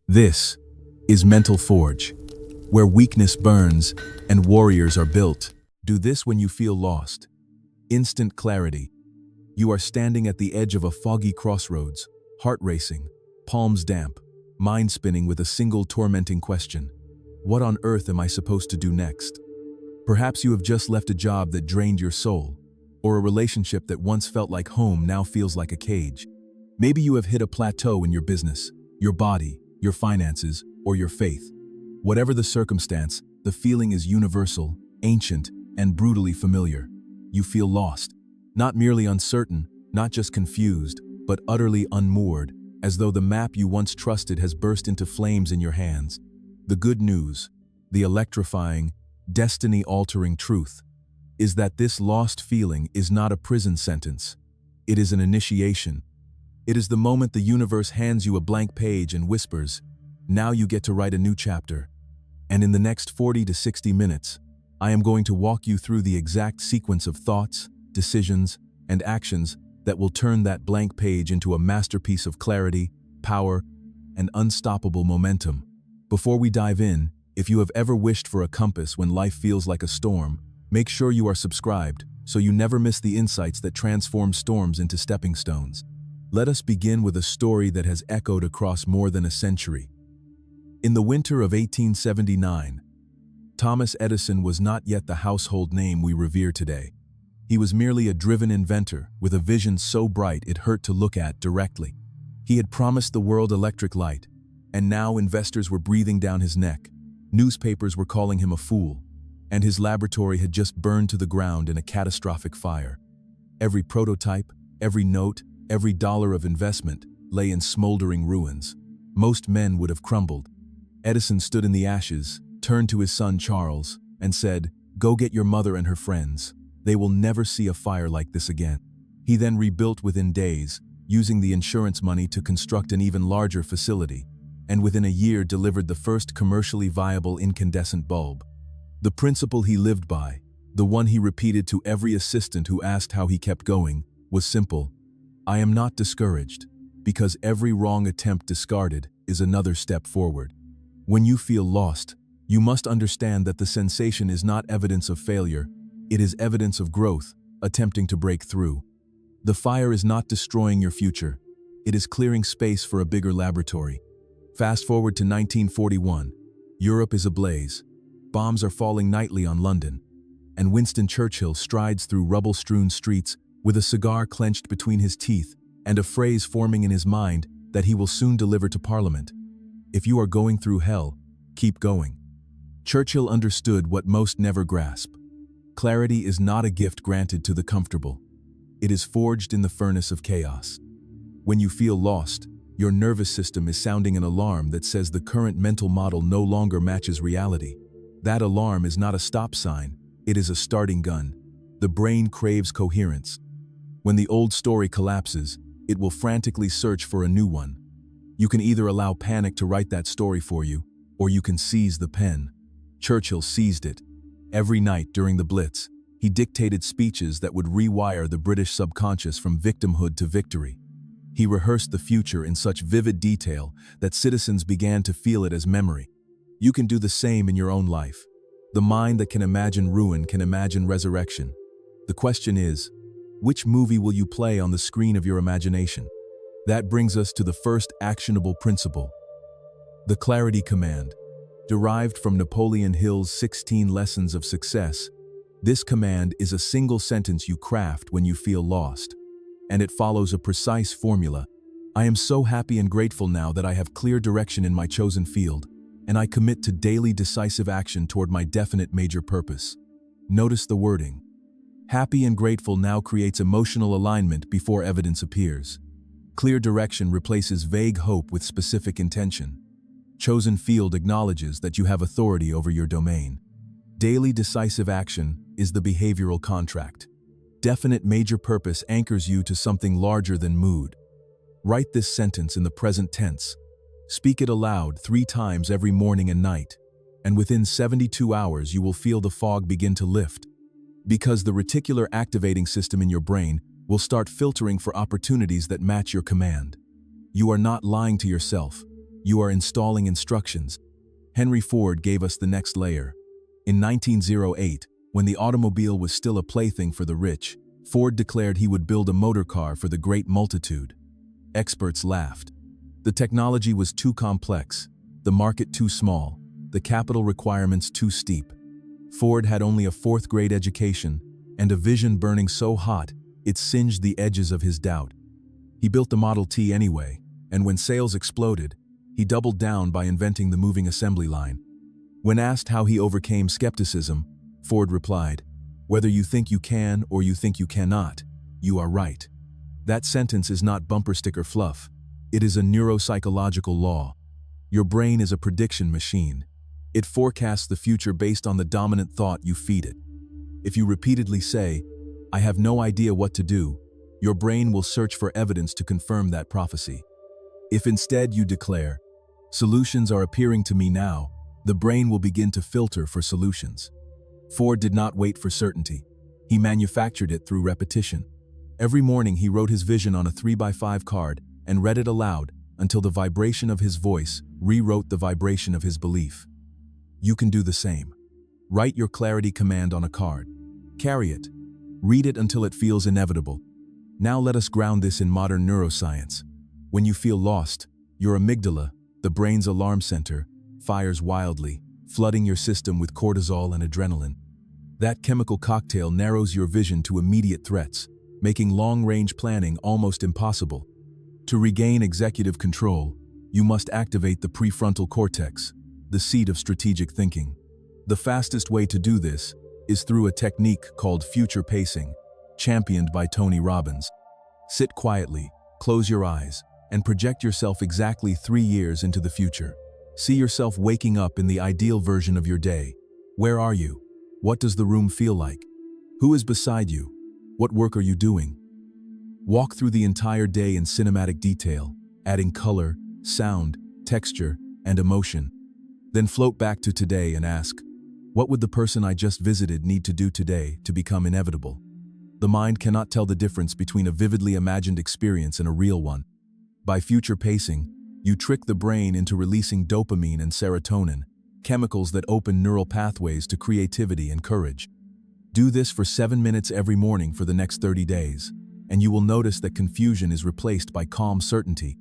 This is Mental Forge, where weakness burns and warriors are built. Do this when you feel lost. Instant clarity. You are standing at the edge of a foggy crossroads, heart racing, palms damp, mind spinning with a single tormenting question. What on earth am I supposed to do next? Perhaps you have just left a job that drained your soul, or a relationship that once felt like home now feels like a cage. Maybe you have hit a plateau in your business, your body, your finances, or your faith. Whatever the circumstance, the feeling is universal, ancient, and brutally familiar. You feel lost, not merely uncertain, not just confused, but utterly unmoored, as though the map you once trusted has burst into flames in your hands. The good news, the electrifying, destiny-altering truth, is that this lost feeling is not a prison sentence. It is an initiation. It is the moment the universe hands you a blank page and whispers, "Now you get to write a new chapter." And in the next 40 to 60 minutes, I am going to walk you through the exact sequence of thoughts, decisions, and actions that will turn that blank page into a masterpiece of clarity, power, and unstoppable momentum. Before we dive in, if you have ever wished for a compass when life feels like a storm, make sure you are subscribed so you never miss the insights that transform storms into stepping stones. Let us begin with a story that has echoed across more than a century. In the winter of 1879, Thomas Edison was not yet the household name we revere today. He was merely a driven inventor with a vision so bright it hurt to look at directly. He had promised the world electric light, and now investors were breathing down his neck. Newspapers were calling him a fool, and his laboratory had just burned to the ground in a catastrophic fire. Every prototype, every note, every dollar of investment lay in smoldering ruins. Most men would have crumbled. Edison stood in the ashes, turned to his son Charles, and said, "Go get your mother and her friends. They will never see a fire like this again." He then rebuilt within days, using the insurance money to construct an even larger facility, and within a year delivered the first commercially viable incandescent bulb. The principle he lived by, the one he repeated to every assistant who asked how he kept going, was simple: "I am not discouraged, because every wrong attempt discarded is another step forward." When you feel lost, you must understand that the sensation is not evidence of failure, it is evidence of growth, attempting to break through. The fire is not destroying your future, it is clearing space for a bigger laboratory. Fast forward to 1941, Europe is ablaze. Bombs are falling nightly on London, and Winston Churchill strides through rubble-strewn streets with a cigar clenched between his teeth and a phrase forming in his mind that he will soon deliver to Parliament: "If you are going through hell, keep going." Churchill understood what most never grasp. Clarity is not a gift granted to the comfortable. It is forged in the furnace of chaos. When you feel lost, your nervous system is sounding an alarm that says the current mental model no longer matches reality. That alarm is not a stop sign, it is a starting gun. The brain craves coherence. When the old story collapses, it will frantically search for a new one. You can either allow panic to write that story for you, or you can seize the pen. Churchill seized it. Every night during the Blitz, he dictated speeches that would rewire the British subconscious from victimhood to victory. He rehearsed the future in such vivid detail that citizens began to feel it as memory. You can do the same in your own life. The mind that can imagine ruin can imagine resurrection. The question is, which movie will you play on the screen of your imagination? That brings us to the first actionable principle: the clarity command. Derived from Napoleon Hill's 16 Lessons of Success, this command is a single sentence you craft when you feel lost, and it follows a precise formula. "I am so happy and grateful now that I have clear direction in my chosen field, and I commit to daily decisive action toward my definite major purpose." Notice the wording. Happy and grateful now creates emotional alignment before evidence appears. Clear direction replaces vague hope with specific intention. Chosen field acknowledges that you have authority over your domain. Daily decisive action is the behavioral contract. Definite major purpose anchors you to something larger than mood. Write this sentence in the present tense. Speak it aloud 3 times every morning and night, and within 72 hours you will feel the fog begin to lift. Because the reticular activating system in your brain will start filtering for opportunities that match your command. You are not lying to yourself. You are installing instructions. Henry Ford gave us the next layer. In 1908, when the automobile was still a plaything for the rich, Ford declared he would build a motor car for the great multitude. Experts laughed. The technology was too complex, the market too small, the capital requirements too steep. Ford had only a fourth-grade education and a vision burning so hot it singed the edges of his doubt. He built the Model T anyway, and when sales exploded, he doubled down by inventing the moving assembly line. When asked how he overcame skepticism, Ford replied, "Whether you think you can or you think you cannot, you are right." That sentence is not bumper sticker fluff. It is a neuropsychological law. Your brain is a prediction machine. It forecasts the future based on the dominant thought you feed it. If you repeatedly say, "I have no idea what to do," your brain will search for evidence to confirm that prophecy. If instead you declare, "Solutions are appearing to me now," the brain will begin to filter for solutions. Ford did not wait for certainty. He manufactured it through repetition. Every morning he wrote his vision on a 3x5 card and read it aloud until the vibration of his voice rewrote the vibration of his belief. You can do the same. Write your clarity command on a card. Carry it. Read it until it feels inevitable. Now let us ground this in modern neuroscience. When you feel lost, your amygdala, the brain's alarm center, fires wildly, flooding your system with cortisol and adrenaline. That chemical cocktail narrows your vision to immediate threats, making long-range planning almost impossible. To regain executive control, you must activate the prefrontal cortex, the seat of strategic thinking. The fastest way to do this is through a technique called future pacing, championed by Tony Robbins. Sit quietly, close your eyes, and project yourself exactly 3 years into the future. See yourself waking up in the ideal version of your day. Where are you? What does the room feel like? Who is beside you? What work are you doing? Walk through the entire day in cinematic detail, adding color, sound, texture, and emotion. Then float back to today and ask, what would the person I just visited need to do today to become inevitable? The mind cannot tell the difference between a vividly imagined experience and a real one. By future pacing, you trick the brain into releasing dopamine and serotonin, chemicals that open neural pathways to creativity and courage. Do this for 7 minutes every morning for the next 30 days, and you will notice that confusion is replaced by calm certainty.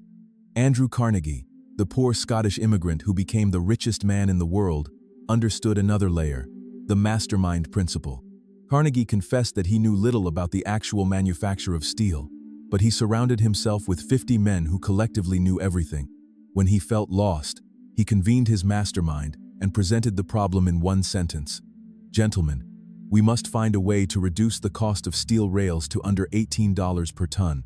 Andrew Carnegie, the poor Scottish immigrant who became the richest man in the world, understood another layer, the mastermind principle. Carnegie confessed that he knew little about the actual manufacture of steel, but he surrounded himself with 50 men who collectively knew everything. When he felt lost, he convened his mastermind and presented the problem in one sentence. "Gentlemen, we must find a way to reduce the cost of steel rails to under $18 per ton."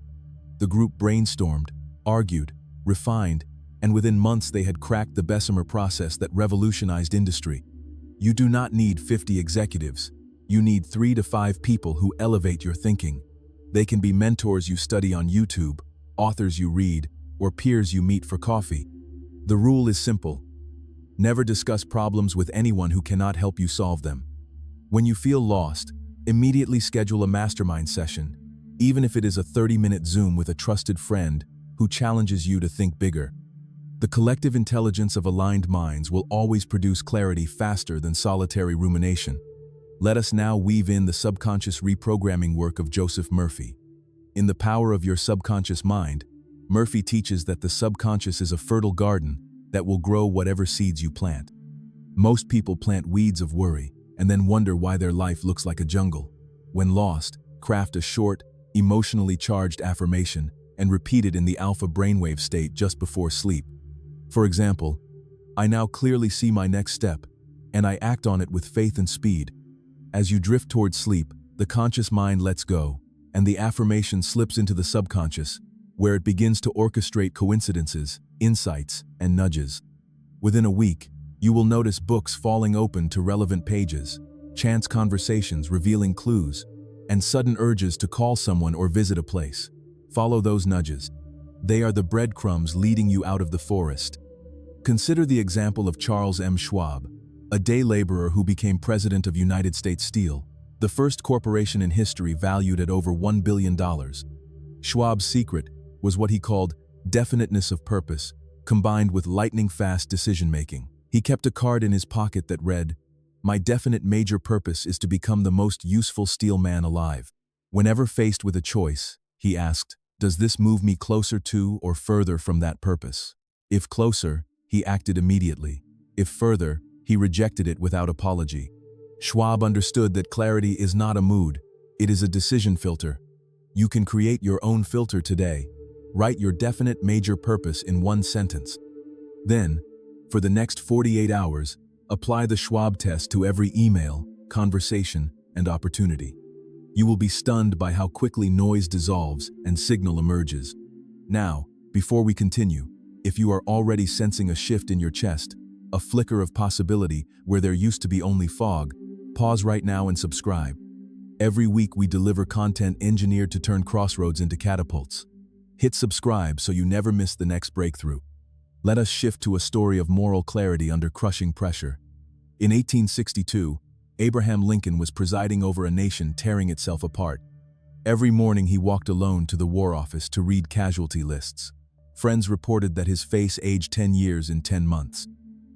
The group brainstormed, argued, refined, and within months they had cracked the Bessemer process that revolutionized industry. You do not need 50 executives. You need 3 to 5 people who elevate your thinking. They can be mentors you study on YouTube, authors you read, or peers you meet for coffee. The rule is simple. Never discuss problems with anyone who cannot help you solve them. When you feel lost, immediately schedule a mastermind session, even if it is a 30-minute Zoom with a trusted friend who challenges you to think bigger. The collective intelligence of aligned minds will always produce clarity faster than solitary rumination. Let us now weave in the subconscious reprogramming work of Joseph Murphy. In The Power of Your Subconscious Mind, Murphy teaches that the subconscious is a fertile garden that will grow whatever seeds you plant. Most people plant weeds of worry and then wonder why their life looks like a jungle. When lost, craft a short, emotionally charged affirmation and repeat it in the alpha brainwave state just before sleep. For example, "I now clearly see my next step, and I act on it with faith and speed." As you drift toward sleep, the conscious mind lets go, and the affirmation slips into the subconscious, where it begins to orchestrate coincidences, insights, and nudges. Within a week, you will notice books falling open to relevant pages, chance conversations revealing clues, and sudden urges to call someone or visit a place. Follow those nudges. They are the breadcrumbs leading you out of the forest. Consider the example of Charles M. Schwab, a day laborer who became president of United States Steel, the first corporation in history valued at over $1 billion. Schwab's secret was what he called definiteness of purpose, combined with lightning-fast decision-making. He kept a card in his pocket that read, "My definite major purpose is to become the most useful steel man alive." Whenever faced with a choice, he asked, "Does this move me closer to or further from that purpose?" If closer, he acted immediately. If further, he rejected it without apology. Schwab understood that clarity is not a mood, it is a decision filter. You can create your own filter today. Write your definite major purpose in one sentence. Then, for the next 48 hours, apply the Schwab test to every email, conversation, and opportunity. You will be stunned by how quickly noise dissolves and signal emerges. Now, before we continue, if you are already sensing a shift in your chest, a flicker of possibility where there used to be only fog, pause right now and subscribe. Every week we deliver content engineered to turn crossroads into catapults. Hit subscribe so you never miss the next breakthrough. Let us shift to a story of moral clarity under crushing pressure. In 1862, Abraham Lincoln was presiding over a nation tearing itself apart. Every morning he walked alone to the War Office to read casualty lists. Friends reported that his face aged 10 years in 10 months.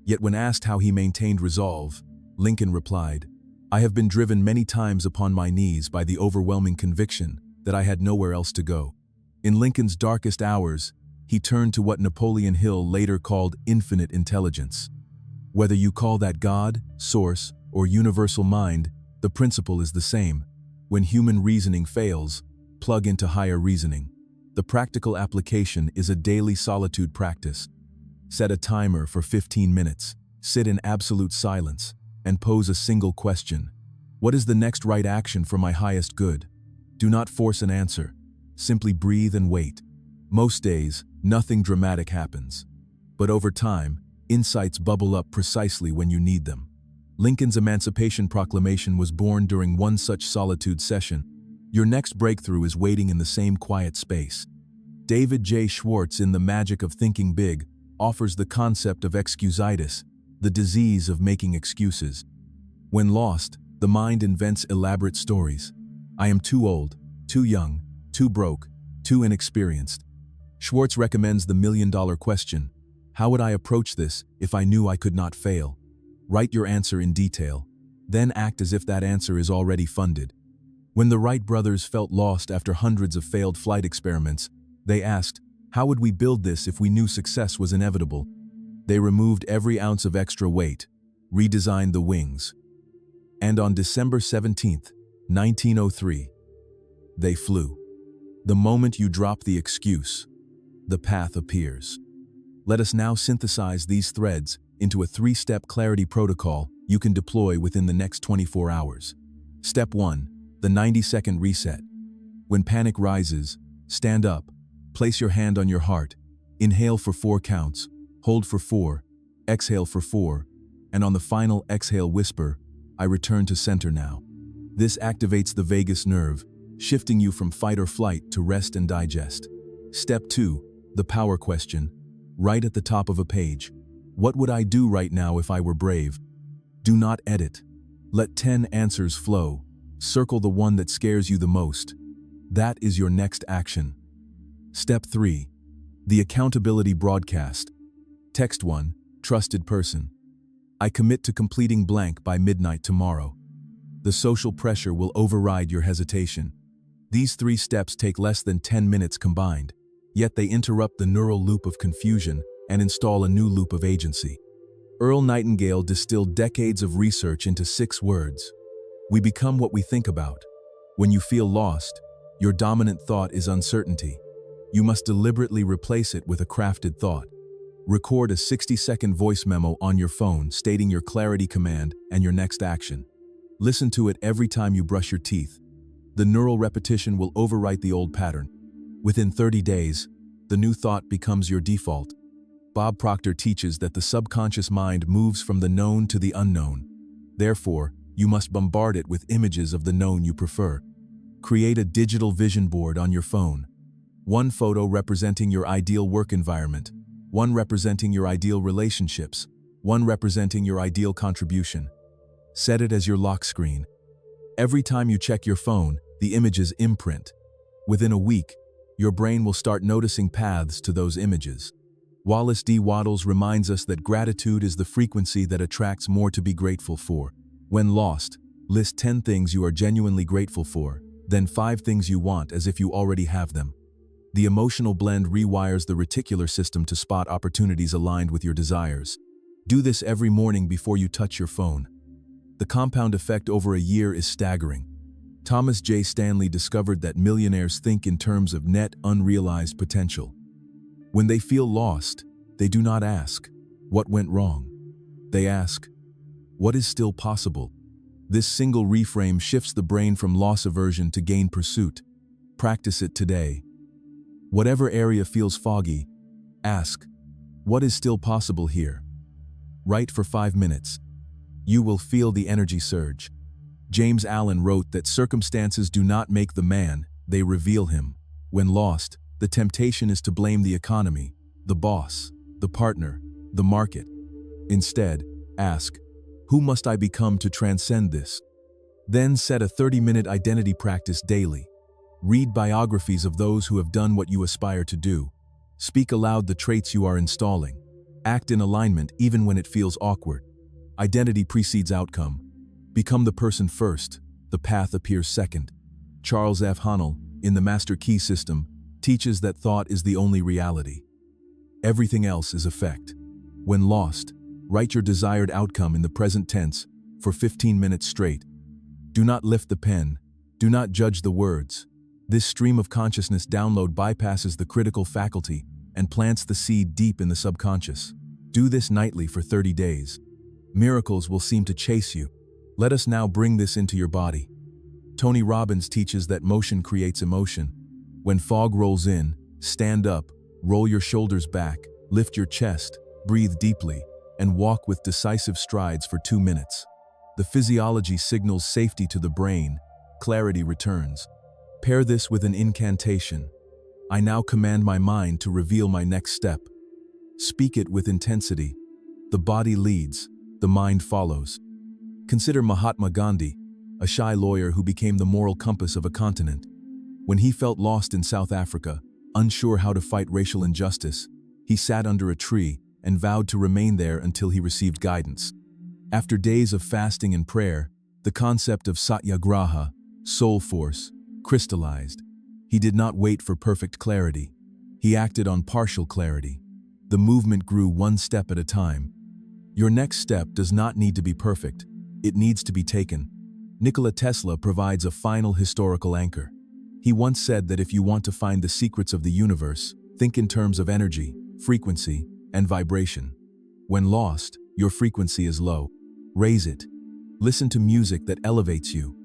Yet when asked how he maintained resolve, Lincoln replied, "I have been driven many times upon my knees by the overwhelming conviction that I had nowhere else to go." In Lincoln's darkest hours, he turned to what Napoleon Hill later called infinite intelligence. Whether you call that God, source, or universal mind, the principle is the same. When human reasoning fails, plug into higher reasoning. The practical application is a daily solitude practice. Set a timer for 15 minutes, sit in absolute silence, and pose a single question. What is the next right action for my highest good? Do not force an answer. Simply breathe and wait. Most days, nothing dramatic happens. But over time, insights bubble up precisely when you need them. Lincoln's Emancipation Proclamation was born during one such solitude session. Your next breakthrough is waiting in the same quiet space. David J. Schwartz in The Magic of Thinking Big offers the concept of excusitis, the disease of making excuses. When lost, the mind invents elaborate stories. I am too old, too young, too broke, too inexperienced. Schwartz recommends the million-dollar question: how would I approach this if I knew I could not fail? Write your answer in detail. Then act as if that answer is already funded. When the Wright brothers felt lost after hundreds of failed flight experiments, they asked, how would we build this if we knew success was inevitable? They removed every ounce of extra weight, redesigned the wings. And on December 17, 1903, they flew. The moment you drop the excuse, the path appears. Let us now synthesize these threads into a 3-step clarity protocol you can deploy within the next 24 hours. Step 1. The 90-second reset. When panic rises, stand up, place your hand on your heart, inhale for 4 counts, hold for 4, exhale for 4, and on the final exhale whisper, "I return to center now." This activates the vagus nerve, shifting you from fight or flight to rest and digest. Step 2. The power question. Right at the top of a page. What would I do right now if I were brave? Do not edit. Let 10 answers flow. Circle the one that scares you the most. That is your next action. Step 3. The accountability broadcast. Text 1. Trusted person. I commit to completing blank by midnight tomorrow. The social pressure will override your hesitation. These 3 steps take less than 10 minutes combined, yet they interrupt the neural loop of confusion and install a new loop of agency. Earl Nightingale distilled decades of research into 6 words. We become what we think about. When you feel lost, your dominant thought is uncertainty. You must deliberately replace it with a crafted thought. Record a 60-second voice memo on your phone stating your clarity command and your next action. Listen to it every time you brush your teeth. The neural repetition will overwrite the old pattern. Within 30 days, the new thought becomes your default. Bob Proctor teaches that the subconscious mind moves from the known to the unknown. Therefore, you must bombard it with images of the known you prefer. Create a digital vision board on your phone. One photo representing your ideal work environment, one representing your ideal relationships, one representing your ideal contribution. Set it as your lock screen. Every time you check your phone, the images imprint. Within a week, your brain will start noticing paths to those images. Wallace D. Wattles reminds us that gratitude is the frequency that attracts more to be grateful for. When lost, list 10 things you are genuinely grateful for, then 5 things you want as if you already have them. The emotional blend rewires the reticular system to spot opportunities aligned with your desires. Do this every morning before you touch your phone. The compound effect over a year is staggering. Thomas J. Stanley discovered that millionaires think in terms of net unrealized potential. When they feel lost, they do not ask, "What went wrong?" They ask, "What is still possible?" This single reframe shifts the brain from loss aversion to gain pursuit. Practice it today. Whatever area feels foggy, ask, "What is still possible here?" Write for 5 minutes. You will feel the energy surge. James Allen wrote that circumstances do not make the man, they reveal him. When lost, the temptation is to blame the economy, the boss, the partner, the market. Instead, ask, "Who must I become to transcend this?" Then set a 30-minute identity practice daily. Read biographies of those who have done what you aspire to do. Speak aloud the traits you are installing. Act in alignment even when it feels awkward. Identity precedes outcome. Become the person first, the path appears second. Charles F. Haanel, in the Master Key System, teaches that thought is the only reality. Everything else is effect. When lost, write your desired outcome in the present tense for 15 minutes straight. Do not lift the pen. Do not judge the words. This stream of consciousness download bypasses the critical faculty and plants the seed deep in the subconscious. Do this nightly for 30 days. Miracles will seem to chase you. Let us now bring this into your body. Tony Robbins teaches that motion creates emotion. When fog rolls in, stand up, roll your shoulders back, lift your chest, breathe deeply, and walk with decisive strides for 2 minutes. The physiology signals safety to the brain, clarity returns. Pair this with an incantation. I now command my mind to reveal my next step. Speak it with intensity. The body leads, the mind follows. Consider Mahatma Gandhi, a shy lawyer who became the moral compass of a continent. When he felt lost in South Africa, unsure how to fight racial injustice, he sat under a tree and vowed to remain there until he received guidance. After days of fasting and prayer, the concept of satyagraha, soul force, crystallized. He did not wait for perfect clarity. He acted on partial clarity. The movement grew one step at a time. Your next step does not need to be perfect. It needs to be taken. Nikola Tesla provides a final historical anchor. He once said that if you want to find the secrets of the universe, think in terms of energy, frequency, and vibration. When lost, your frequency is low. Raise it. Listen to music that elevates you.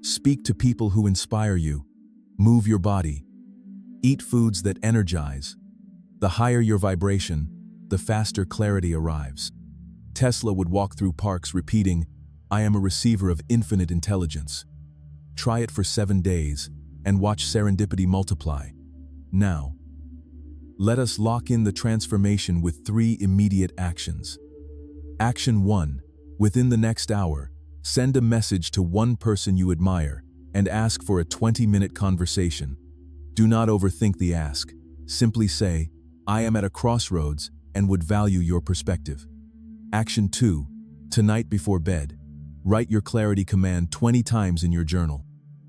Speak to people who inspire you. Move your body. Eat foods that energize. The higher your vibration, the faster clarity arrives. Tesla would walk through parks repeating, "I am a receiver of infinite intelligence." Try it for 7 days and watch serendipity multiply. Now, let us lock in the transformation with 3 immediate actions. Action 1. Within the next hour, send a message to one person you admire and ask for a 20-minute conversation. Do not overthink the ask. Simply say, "I am at a crossroads and would value your perspective." Action 2. Tonight before bed, write your clarity command 20 times in your journal.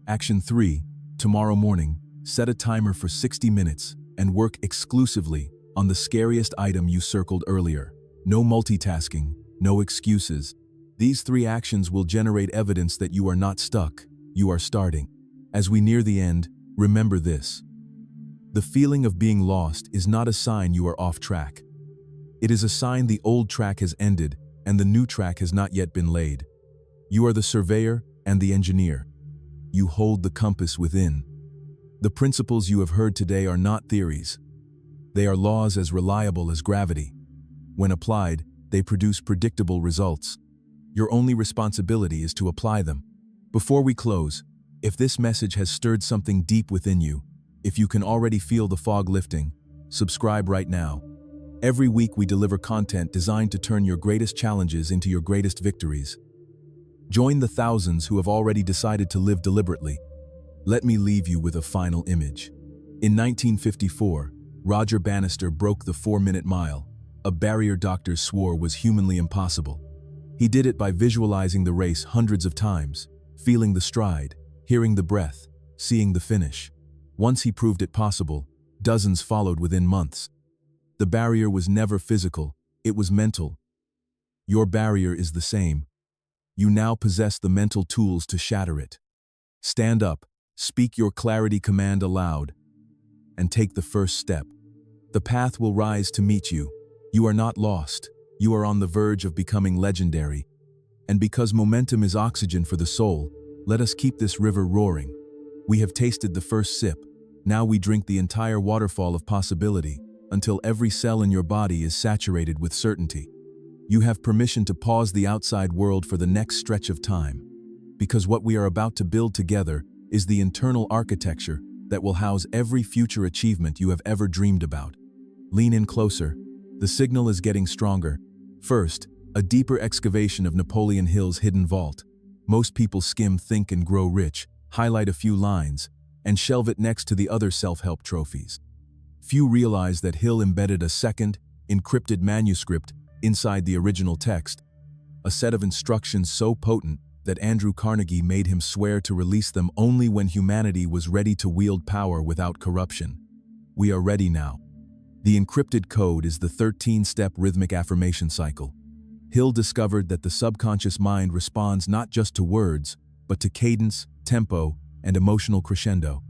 Action 3. Tomorrow morning, set a timer for 60 minutes and work exclusively on the scariest item you circled earlier. No multitasking, no excuses. These 3 actions will generate evidence that you are not stuck, you are starting. As we near the end, remember this. The feeling of being lost is not a sign you are off track. It is a sign the old track has ended and the new track has not yet been laid. You are the surveyor and the engineer. You hold the compass within. The principles you have heard today are not theories. They are laws as reliable as gravity. When applied, they produce predictable results. Your only responsibility is to apply them. Before we close, if this message has stirred something deep within you, if you can already feel the fog lifting, subscribe right now. Every week we deliver content designed to turn your greatest challenges into your greatest victories. Join the thousands who have already decided to live deliberately. Let me leave you with a final image. In 1954, Roger Bannister broke the 4-minute mile, a barrier doctors swore was humanly impossible. He did it by visualizing the race hundreds of times, feeling the stride, hearing the breath, seeing the finish. Once he proved it possible, dozens followed within months. The barrier was never physical, it was mental. Your barrier is the same. You now possess the mental tools to shatter it. Stand up, speak your clarity command aloud, and take the first step. The path will rise to meet you. You are not lost. You are on the verge of becoming legendary. And because momentum is oxygen for the soul, let us keep this river roaring. We have tasted the first sip. Now we drink the entire waterfall of possibility, until every cell in your body is saturated with certainty. You have permission to pause the outside world for the next stretch of time, because what we are about to build together is the internal architecture that will house every future achievement you have ever dreamed about. Lean in closer. The signal is getting stronger. First, a deeper excavation of Napoleon Hill's hidden vault. Most people skim Think and Grow Rich, highlight a few lines, and shelve it next to the other self-help trophies. Few realize that Hill embedded a second, encrypted manuscript inside the original text, a set of instructions so potent that Andrew Carnegie made him swear to release them only when humanity was ready to wield power without corruption. We are ready now. The encrypted code is the 13-step rhythmic affirmation cycle. Hill discovered that the subconscious mind responds not just to words, but to cadence, tempo, and emotional crescendo.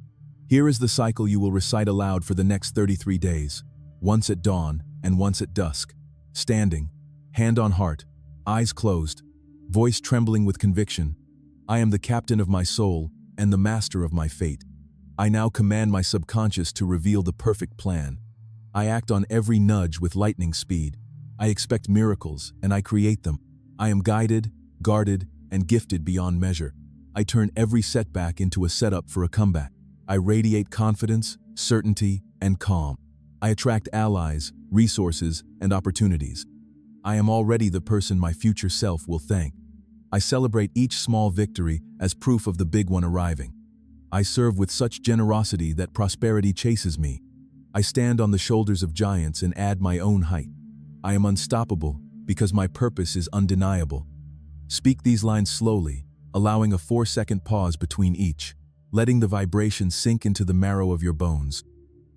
Here is the cycle you will recite aloud for the next 33 days, once at dawn and once at dusk. Standing, hand on heart, eyes closed, voice trembling with conviction. I am the captain of my soul and the master of my fate. I now command my subconscious to reveal the perfect plan. I act on every nudge with lightning speed. I expect miracles and I create them. I am guided, guarded, and gifted beyond measure. I turn every setback into a setup for a comeback. I radiate confidence, certainty, and calm. I attract allies, resources, and opportunities. I am already the person my future self will thank. I celebrate each small victory as proof of the big one arriving. I serve with such generosity that prosperity chases me. I stand on the shoulders of giants and add my own height. I am unstoppable because my purpose is undeniable. Speak these lines slowly, allowing a 4-second pause between each, letting the vibration sink into the marrow of your bones.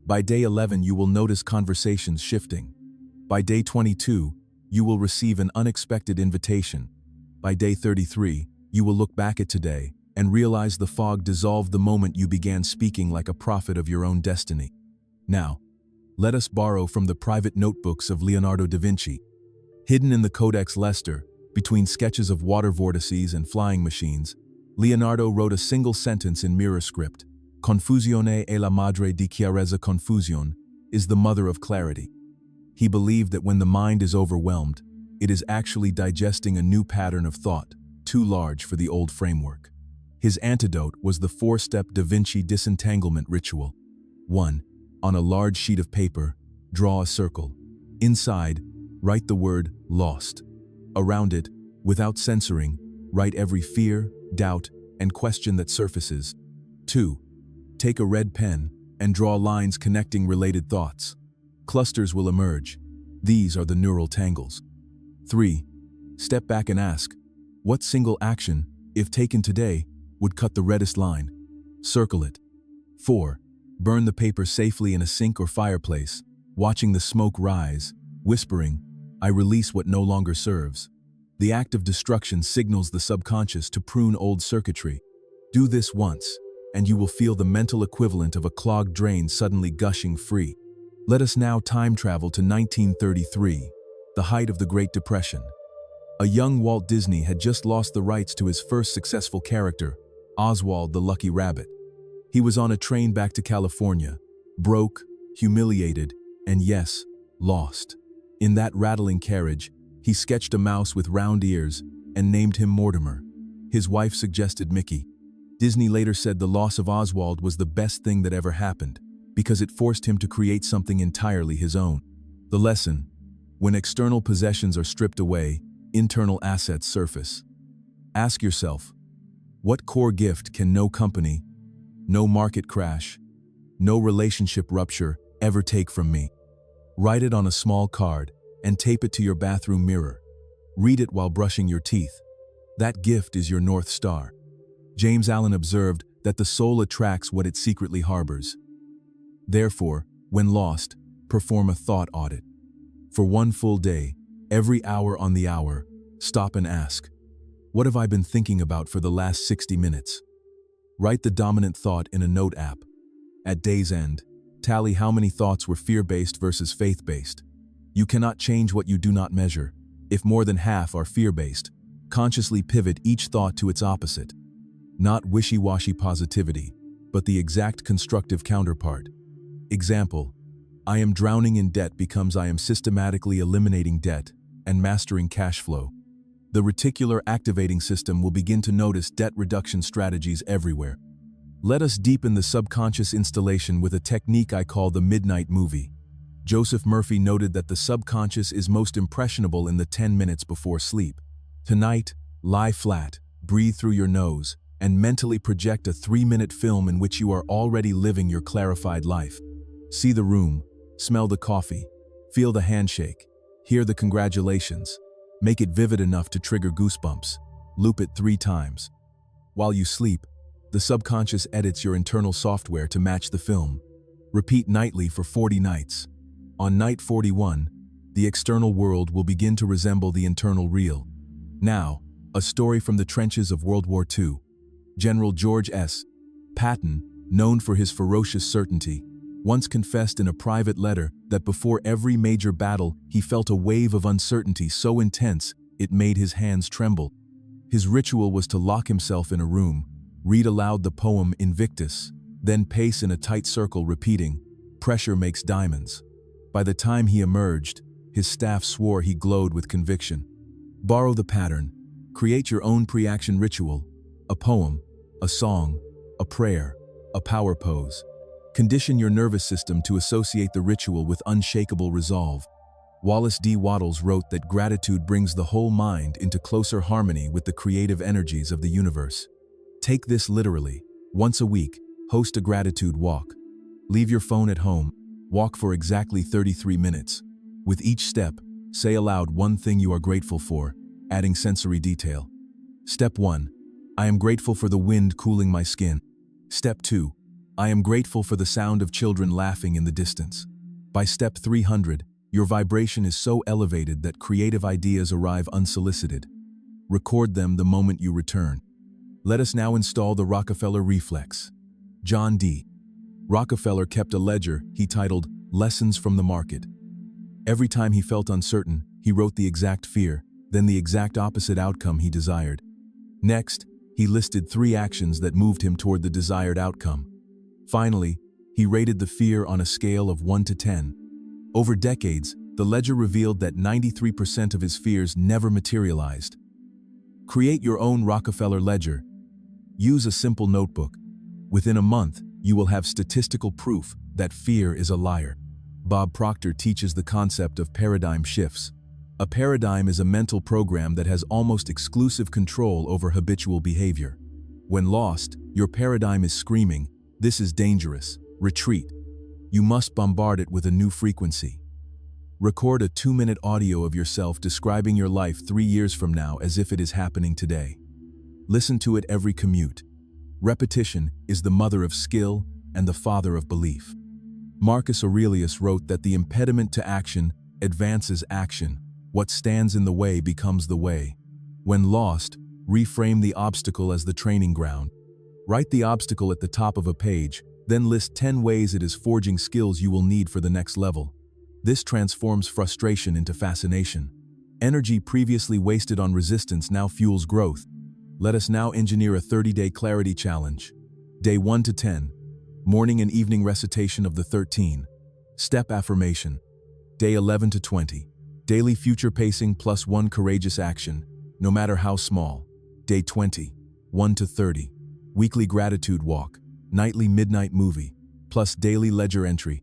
By day 11, you will notice conversations shifting. By day 22, you will receive an unexpected invitation. By day 33, you will look back at today and realize the fog dissolved the moment you began speaking like a prophet of your own destiny. Now, let us borrow from the private notebooks of Leonardo da Vinci. Hidden in the Codex Leicester, between sketches of water vortices and flying machines, Leonardo wrote a single sentence in mirror script. Confusione è la madre di chiarezza. Confusion is the mother of clarity. He believed that when the mind is overwhelmed, it is actually digesting a new pattern of thought, too large for the old framework. His antidote was the 4-step Da Vinci disentanglement ritual. 1. On a large sheet of paper, draw a circle. Inside, write the word lost. Around it, without censoring, write every fear, doubt, and question that surfaces. 2. Take a red pen and draw lines connecting related thoughts. Clusters will emerge. These are the neural tangles. 3. Step back and ask, what single action, if taken today, would cut the reddest line? Circle it. 4. Burn the paper safely in a sink or fireplace, watching the smoke rise, whispering, I release what no longer serves. The act of destruction signals the subconscious to prune old circuitry. Do this once, and you will feel the mental equivalent of a clogged drain suddenly gushing free. Let us now time travel to 1933, the height of the Great Depression. A young Walt Disney had just lost the rights to his first successful character, Oswald the Lucky Rabbit. He was on a train back to California, broke, humiliated, and yes, lost. In that rattling carriage, he sketched a mouse with round ears and named him Mortimer. His wife suggested Mickey. Disney later said the loss of Oswald was the best thing that ever happened, because it forced him to create something entirely his own. The lesson: when external possessions are stripped away, internal assets surface. Ask yourself, what core gift can no company, no market crash, no relationship rupture ever take from me. Write it on a small card and tape it to your bathroom mirror. Read it while brushing your teeth. That gift is your North Star. James Allen observed that the soul attracts what it secretly harbors. Therefore, when lost, perform a thought audit. For one full day, every hour on the hour, stop and ask, what have I been thinking about for the last 60 minutes? Write the dominant thought in a note app. At day's end, tally how many thoughts were fear-based versus faith-based. You cannot change what you do not measure. If more than half are fear-based, consciously pivot each thought to its opposite. Not wishy-washy positivity, but the exact constructive counterpart. Example, I am drowning in debt becomes I am systematically eliminating debt and mastering cash flow. The reticular activating system will begin to notice debt reduction strategies everywhere. Let us deepen the subconscious installation with a technique I call the midnight movie. Joseph Murphy noted that the subconscious is most impressionable in the 10 minutes before sleep. Tonight, lie flat, breathe through your nose, and mentally project a 3-minute film in which you are already living your clarified life. See the room, smell the coffee, feel the handshake, hear the congratulations. Make it vivid enough to trigger goosebumps. Loop it 3 times. While you sleep, the subconscious edits your internal software to match the film. Repeat nightly for 40 nights. On night 41, the external world will begin to resemble the internal real. Now, a story from the trenches of World War II. General George S. Patton, known for his ferocious certainty, once confessed in a private letter that before every major battle he felt a wave of uncertainty so intense it made his hands tremble. His ritual was to lock himself in a room, read aloud the poem Invictus, then pace in a tight circle repeating, "Pressure makes diamonds." By the time he emerged, his staff swore he glowed with conviction. Borrow the pattern. Create your own pre-action ritual, a poem, a song, a prayer, a power pose. Condition your nervous system to associate the ritual with unshakable resolve. Wallace D. Wattles wrote that gratitude brings the whole mind into closer harmony with the creative energies of the universe. Take this literally. Once a week, host a gratitude walk. Leave your phone at home. Walk for exactly 33 minutes. With each step, say aloud one thing you are grateful for, adding sensory detail. Step 1. I am grateful for the wind cooling my skin. Step 2. I am grateful for the sound of children laughing in the distance. By step 300, your vibration is so elevated that creative ideas arrive unsolicited. Record them the moment you return. Let us now install the Rockefeller reflex. John D. Rockefeller kept a ledger he titled Lessons from the Market. Every time he felt uncertain, he wrote the exact fear, then the exact opposite outcome he desired. Next, he listed 3 actions that moved him toward the desired outcome. Finally, he rated the fear on a scale of 1 to 10. Over decades, the ledger revealed that 93% of his fears never materialized. Create your own Rockefeller ledger. Use a simple notebook. Within a month, you will have statistical proof that fear is a liar. Bob Proctor teaches the concept of paradigm shifts. A paradigm is a mental program that has almost exclusive control over habitual behavior. When lost, your paradigm is screaming, "This is dangerous. Retreat." You must bombard it with a new frequency. Record a 2-minute audio of yourself describing your life 3 years from now as if it is happening today. Listen to it every commute. Repetition is the mother of skill and the father of belief. Marcus Aurelius wrote that the impediment to action advances action. What stands in the way becomes the way. When lost, reframe the obstacle as the training ground. Write the obstacle at the top of a page, then list 10 ways it is forging skills you will need for the next level. This transforms frustration into fascination. Energy previously wasted on resistance now fuels growth. Let us now engineer a 30-day clarity challenge. Day 1 to 10. Morning and evening recitation of the 13. Step affirmation. Day 11 to 20. Daily future pacing plus 1 courageous action, no matter how small. Day 20. 1 to 30. Weekly gratitude walk. Nightly midnight movie, plus daily ledger entry.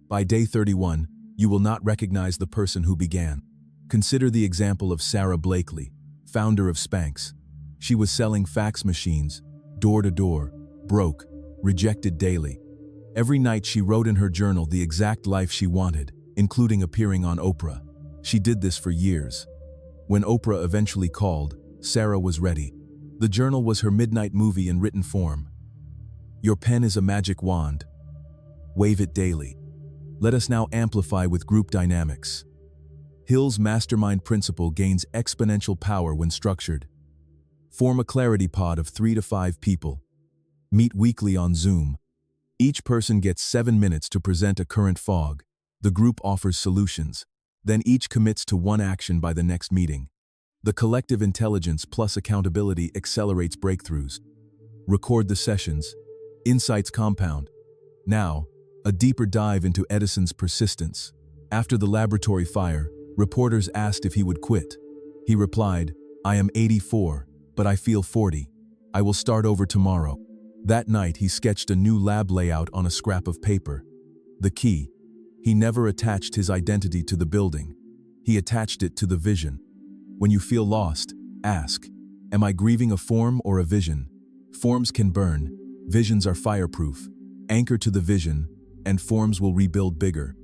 By day 31, you will not recognize the person who began. Consider the example of Sarah Blakely, founder of Spanx. She was selling fax machines, door to door, broke, rejected daily. Every night she wrote in her journal the exact life she wanted, including appearing on Oprah. She did this for years. When Oprah eventually called, Sarah was ready. The journal was her midnight movie in written form. Your pen is a magic wand. Wave it daily. Let us now amplify with group dynamics. Hill's mastermind principle gains exponential power when structured. Form a clarity pod of 3 to 5 people. Meet weekly on Zoom. Each person gets 7 minutes to present a current fog. The group offers solutions. Then each commits to one action by the next meeting. The collective intelligence plus accountability accelerates breakthroughs. Record the sessions. Insights compound. Now, a deeper dive into Edison's persistence. After the laboratory fire, reporters asked if he would quit. He replied, "I am 84, but I feel 40. I will start over tomorrow." That night, he sketched a new lab layout on a scrap of paper. The key: he never attached his identity to the building. He attached it to the vision. When you feel lost, ask, "Am I grieving a form or a vision?" Forms can burn. Visions are fireproof. Anchor to the vision, and forms will rebuild bigger.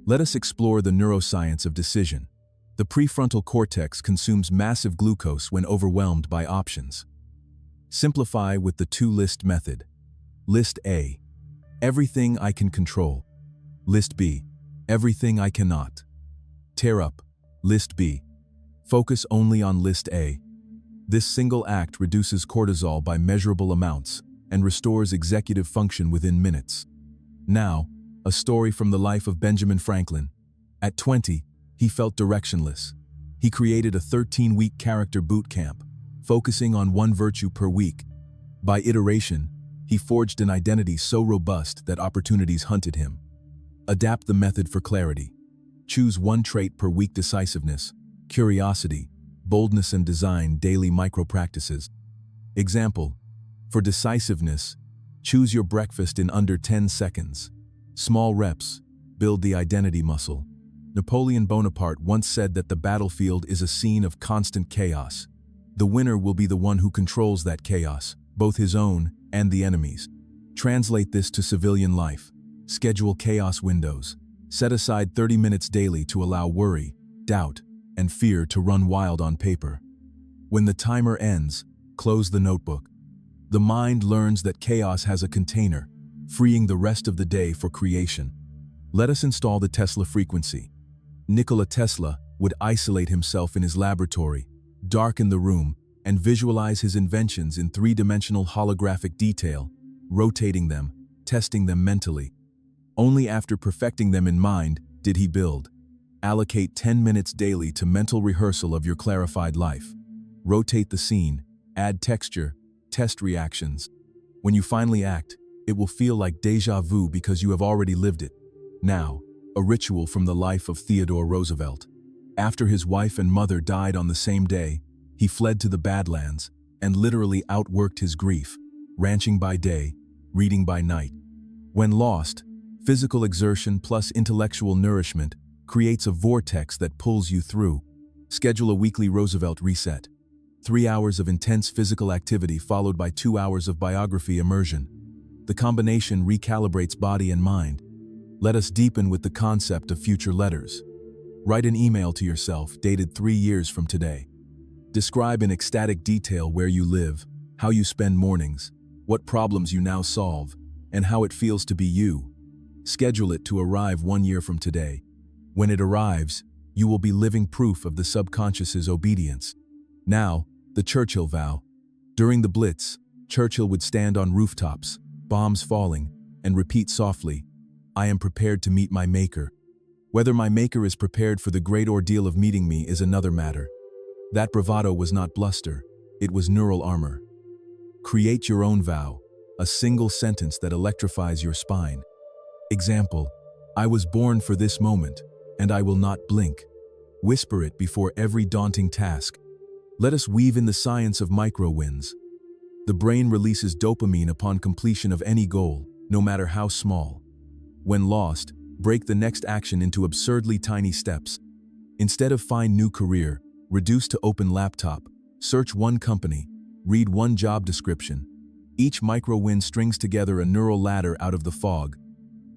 Let us explore the neuroscience of decision. The prefrontal cortex consumes massive glucose when overwhelmed by options. Simplify with the two-list method. List A: everything I can control. List B: everything I cannot. Tear up. List B. Focus only on List A. This single act reduces cortisol by measurable amounts and restores executive function within minutes. Now, a story from the life of Benjamin Franklin. At 20, he felt directionless. He created a 13-week character boot camp, focusing on one virtue per week. By iteration, he forged an identity so robust that opportunities hunted him. Adapt the method for clarity. Choose one trait per week: decisiveness, curiosity, boldness and design. Daily micro-practices. Example: for decisiveness, choose your breakfast in under 10 seconds. Small reps build the identity muscle. Napoleon Bonaparte once said that the battlefield is a scene of constant chaos. The winner will be the one who controls that chaos, both his own and the enemy's. Translate this to civilian life. Schedule chaos windows. Set aside 30 minutes daily to allow worry, doubt, and fear to run wild on paper. When the timer ends, close the notebook. The mind learns that chaos has a container, freeing the rest of the day for creation. Let us install the Tesla frequency. Nikola Tesla would isolate himself in his laboratory, darken the room, and visualize his inventions in three-dimensional holographic detail, rotating them, testing them mentally. Only after perfecting them in mind did he build. Allocate 10 minutes daily to mental rehearsal of your clarified life. Rotate the scene, add texture, test reactions. When you finally act, it will feel like déjà vu because you have already lived it. Now, a ritual from the life of Theodore Roosevelt. After his wife and mother died on the same day, he fled to the Badlands and literally outworked his grief, ranching by day, reading by night. When lost, physical exertion plus intellectual nourishment creates a vortex that pulls you through. Schedule a weekly Roosevelt reset. 3 hours of intense physical activity followed by 2 hours of biography immersion. The combination recalibrates body and mind. Let us deepen with the concept of future letters. Write an email to yourself dated 3 years from today. Describe in ecstatic detail where you live, how you spend mornings, what problems you now solve, and how it feels to be you. Schedule it to arrive 1 year from today. When it arrives, you will be living proof of the subconscious's obedience. Now, the Churchill vow. During the Blitz, Churchill would stand on rooftops, bombs falling, and repeat softly, "I am prepared to meet my maker." Whether my maker is prepared for the great ordeal of meeting me is another matter. That bravado was not bluster, it was neural armor. Create your own vow, a single sentence that electrifies your spine. Example: I was born for this moment, and I will not blink. Whisper it before every daunting task. Let us weave in the science of micro-wins. The brain releases dopamine upon completion of any goal, no matter how small. When lost, break the next action into absurdly tiny steps. Instead of find new career, reduce to open laptop, search one company, read one job description. Each micro-win strings together a neural ladder out of the fog,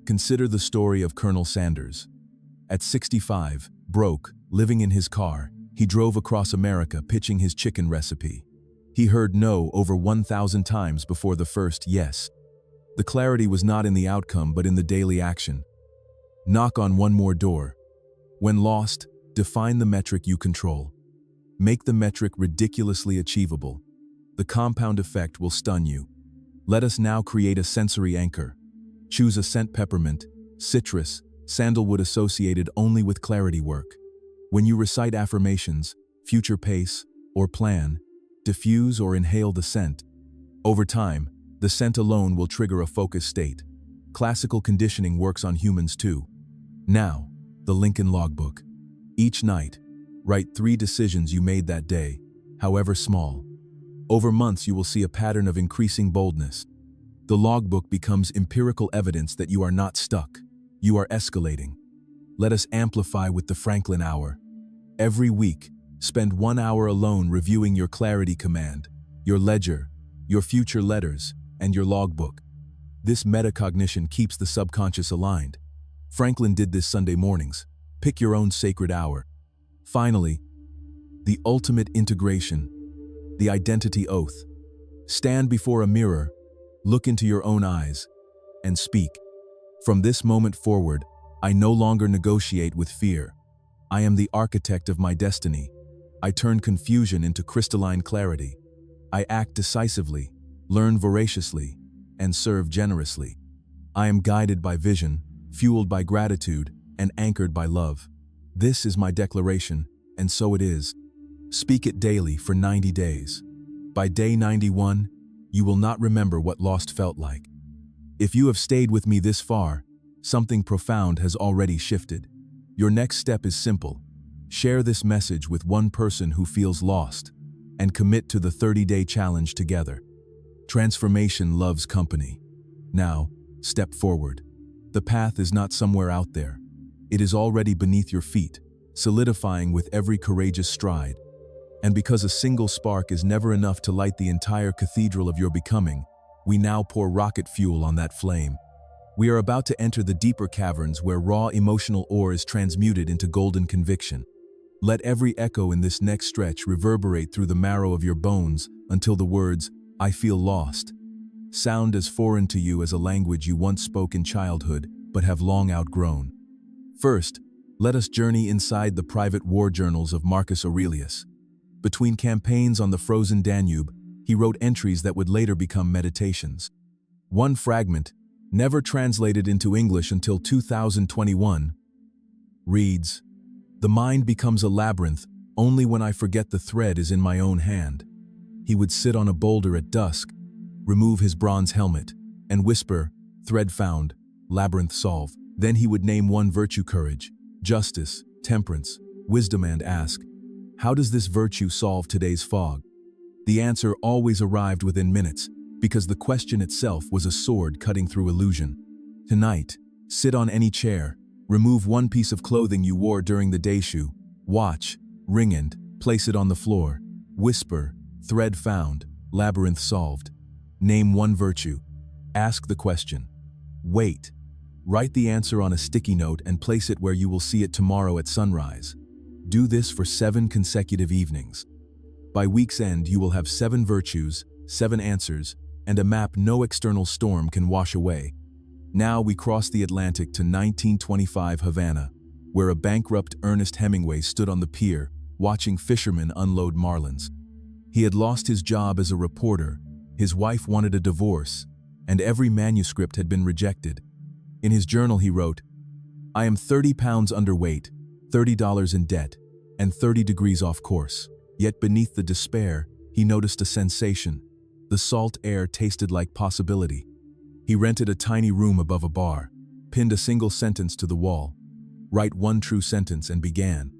Consider the story of Colonel Sanders. At 65, broke, living in his car, he drove across America pitching his chicken recipe. He heard no over 1,000 times before the first yes. The clarity was not in the outcome but in the daily action. Knock on one more door. When lost, define the metric you control. Make the metric ridiculously achievable. The compound effect will stun you. Let us now create a sensory anchor. Choose a scent: peppermint, citrus, sandalwood associated only with clarity work. When you recite affirmations, future pace, or plan, diffuse or inhale the scent. Over time, the scent alone will trigger a focus state. Classical conditioning works on humans too. Now, the Lincoln logbook. Each night, write 3 decisions you made that day, however small. Over months you will see a pattern of increasing boldness. The logbook becomes empirical evidence that you are not stuck. You are escalating. Let us amplify with the Franklin Hour. Every week, spend 1 hour alone reviewing your clarity command, your ledger, your future letters, and your logbook. This metacognition keeps the subconscious aligned. Franklin did this Sunday mornings. Pick your own sacred hour. Finally, the ultimate integration, the identity oath. Stand before a mirror, look into your own eyes, and speak. From this moment forward, I no longer negotiate with fear. I am the architect of my destiny. I turn confusion into crystalline clarity. I act decisively, learn voraciously, and serve generously. I am guided by vision, fueled by gratitude, and anchored by love. This is my declaration, and so it is. Speak it daily for 90 days. By day 91, you will not remember what lost felt like. If you have stayed with me this far, something profound has already shifted. Your next step is simple. Share this message with one person who feels lost, and commit to the 30-day challenge together. Transformation loves company. Now, step forward. The path is not somewhere out there. It is already beneath your feet, solidifying with every courageous stride. And because a single spark is never enough to light the entire cathedral of your becoming, we now pour rocket fuel on that flame. We are about to enter the deeper caverns where raw emotional ore is transmuted into golden conviction. Let every echo in this next stretch reverberate through the marrow of your bones until the words, "I feel lost," sound as foreign to you as a language you once spoke in childhood but have long outgrown. First, let us journey inside the private war journals of Marcus Aurelius. Between campaigns on the frozen Danube, he wrote entries that would later become meditations. One fragment, never translated into English until 2021, reads, "The mind becomes a labyrinth only when I forget the thread is in my own hand." He would sit on a boulder at dusk, remove his bronze helmet, and whisper, "Thread found, labyrinth solved." Then he would name one virtue: courage, justice, temperance, wisdom, and ask, "How does this virtue solve today's fog?" The answer always arrived within minutes, because the question itself was a sword cutting through illusion. Tonight, sit on any chair, remove one piece of clothing you wore during the day, shoe, watch, ring, and place it on the floor. Whisper, "Thread found, labyrinth solved." Name one virtue. Ask the question. Wait. Write the answer on a sticky note and place it where you will see it tomorrow at sunrise. Do this for 7 consecutive evenings. By week's end, you will have 7 virtues, 7 answers, and a map no external storm can wash away. Now we cross the Atlantic to 1925 Havana, where a bankrupt Ernest Hemingway stood on the pier, watching fishermen unload marlins. He had lost his job as a reporter, his wife wanted a divorce, and every manuscript had been rejected. In his journal he wrote, "I am 30 pounds underweight, $30 in debt, and 30 degrees off course." Yet beneath the despair, he noticed a sensation. The salt air tasted like possibility. He rented a tiny room above a bar, pinned a single sentence to the wall. Write one true sentence, and began.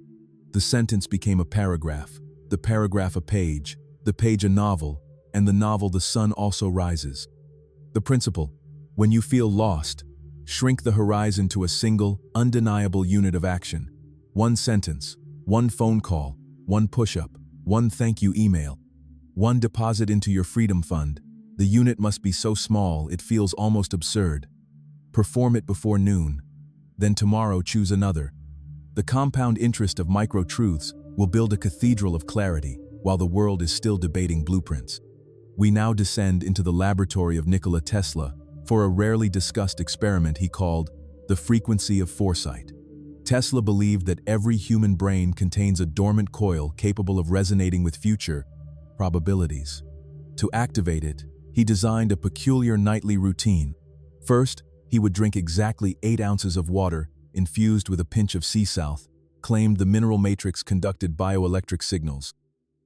The sentence became a paragraph, the paragraph a page, the page a novel, and the novel The Sun Also Rises. The principle: when you feel lost, shrink the horizon to a single, undeniable unit of action. One sentence, one phone call, one push-up, one thank you email, one deposit into your freedom fund. The unit must be so small it feels almost absurd. Perform it before noon. Then tomorrow choose another. The compound interest of micro-truths will build a cathedral of clarity while the world is still debating blueprints. We now descend into the laboratory of Nikola Tesla for a rarely discussed experiment he called the frequency of foresight. Tesla believed that every human brain contains a dormant coil capable of resonating with future probabilities. To activate it, he designed a peculiar nightly routine. First, he would drink exactly 8 ounces of water infused with a pinch of sea salt, claimed the mineral matrix conducted bioelectric signals.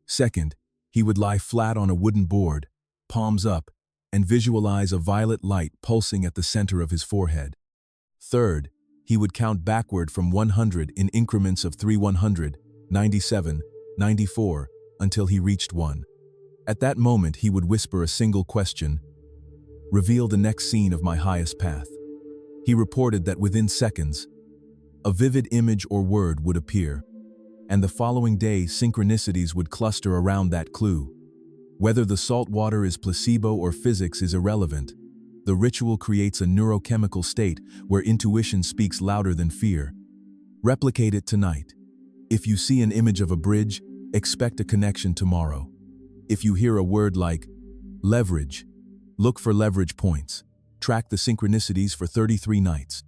Second, he would lie flat on a wooden board, palms up, and visualize a violet light pulsing at the center of his forehead. Third, he would count backward from 100 in increments of 3 100, 97, 94, until he reached 1. At that moment he would whisper a single question: "Reveal the next scene of my highest path." He reported that within seconds, a vivid image or word would appear, and the following day synchronicities would cluster around that clue. Whether the salt water is placebo or physics is irrelevant. The ritual creates a neurochemical state where intuition speaks louder than fear. Replicate it tonight. If you see an image of a bridge, expect a connection tomorrow. If you hear a word like leverage, look for leverage points. Track the synchronicities for 33 nights.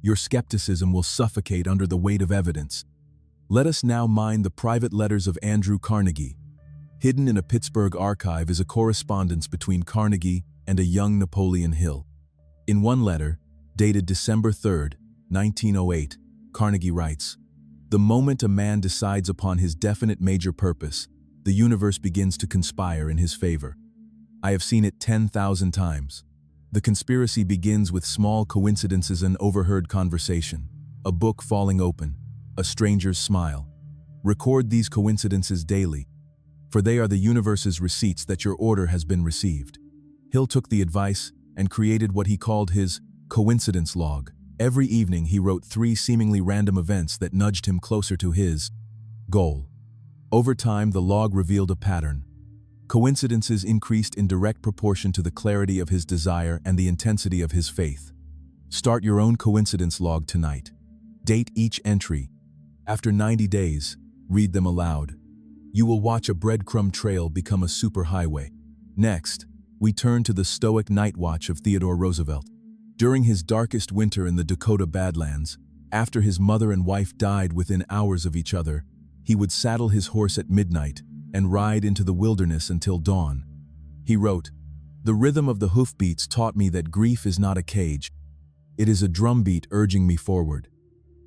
Your skepticism will suffocate under the weight of evidence. Let us now mine the private letters of Andrew Carnegie. Hidden in a Pittsburgh archive is a correspondence between Carnegie and a young Napoleon Hill. In one letter, dated December 3, 1908, Carnegie writes, "The moment a man decides upon his definite major purpose, the universe begins to conspire in his favor. I have seen it 10,000 times. The conspiracy begins with small coincidences, an overheard conversation, a book falling open, a stranger's smile. Record these coincidences daily, for they are the universe's receipts that your order has been received." Hill took the advice and created what he called his coincidence log. Every evening he wrote 3 seemingly random events that nudged him closer to his goal. Over time, the log revealed a pattern. Coincidences increased in direct proportion to the clarity of his desire and the intensity of his faith. Start your own coincidence log tonight. Date each entry. After 90 days, read them aloud. You will watch a breadcrumb trail become a superhighway. Next, we turn to the stoic night watch of Theodore Roosevelt. During his darkest winter in the Dakota Badlands, after his mother and wife died within hours of each other, he would saddle his horse at midnight and ride into the wilderness until dawn. He wrote, "The rhythm of the hoofbeats taught me that grief is not a cage. It is a drumbeat urging me forward."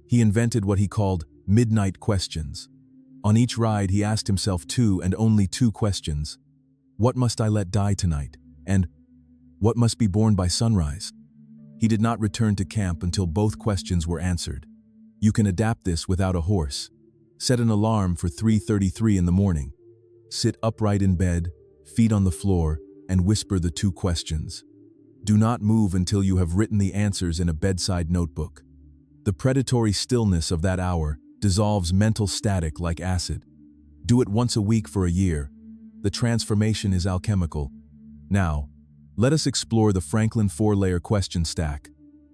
He invented what he called midnight questions. On each ride, he asked himself 2 and only 2 questions. What must I let die tonight? And what must be born by sunrise? He did not return to camp until both questions were answered. You can adapt this without a horse. Set an alarm for 3:33 in the morning. Sit upright in bed, feet on the floor, and whisper the 2 questions. Do not move until you have written the answers in a bedside notebook. The predatory stillness of that hour dissolves mental static like acid. Do it once a week for a year. The transformation is alchemical. Now, let us explore the Franklin 4-layer question stack,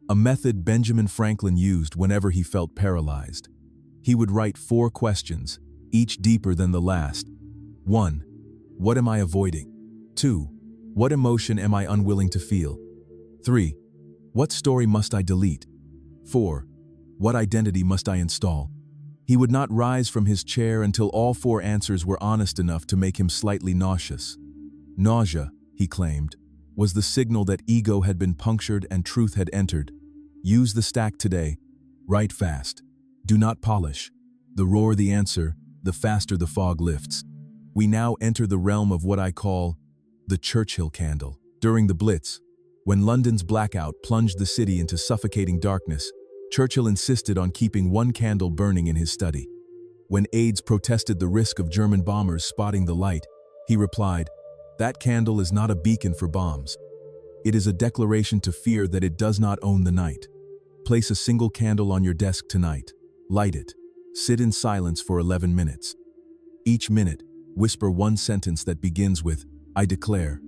a method Benjamin Franklin used whenever he felt paralyzed. He would write 4 questions, each deeper than the last. 1. What am I avoiding? 2. What emotion am I unwilling to feel? 3. What story must I delete? 4. What identity must I install? He would not rise from his chair until all 4 answers were honest enough to make him slightly nauseous. Nausea, he claimed, was the signal that ego had been punctured and truth had entered. Use the stack today. Write fast. Do not polish. The rawer the answer, the faster the fog lifts. We now enter the realm of what I call the Churchill candle. During the Blitz, when London's blackout plunged the city into suffocating darkness, Churchill insisted on keeping 1 candle burning in his study. When aides protested the risk of German bombers spotting the light, he replied, "That candle is not a beacon for bombs. It is a declaration to fear that it does not own the night. Place a single candle on your desk tonight. Light it. Sit in silence for 11 minutes. Each minute, whisper 1 sentence that begins with, 'I declare.'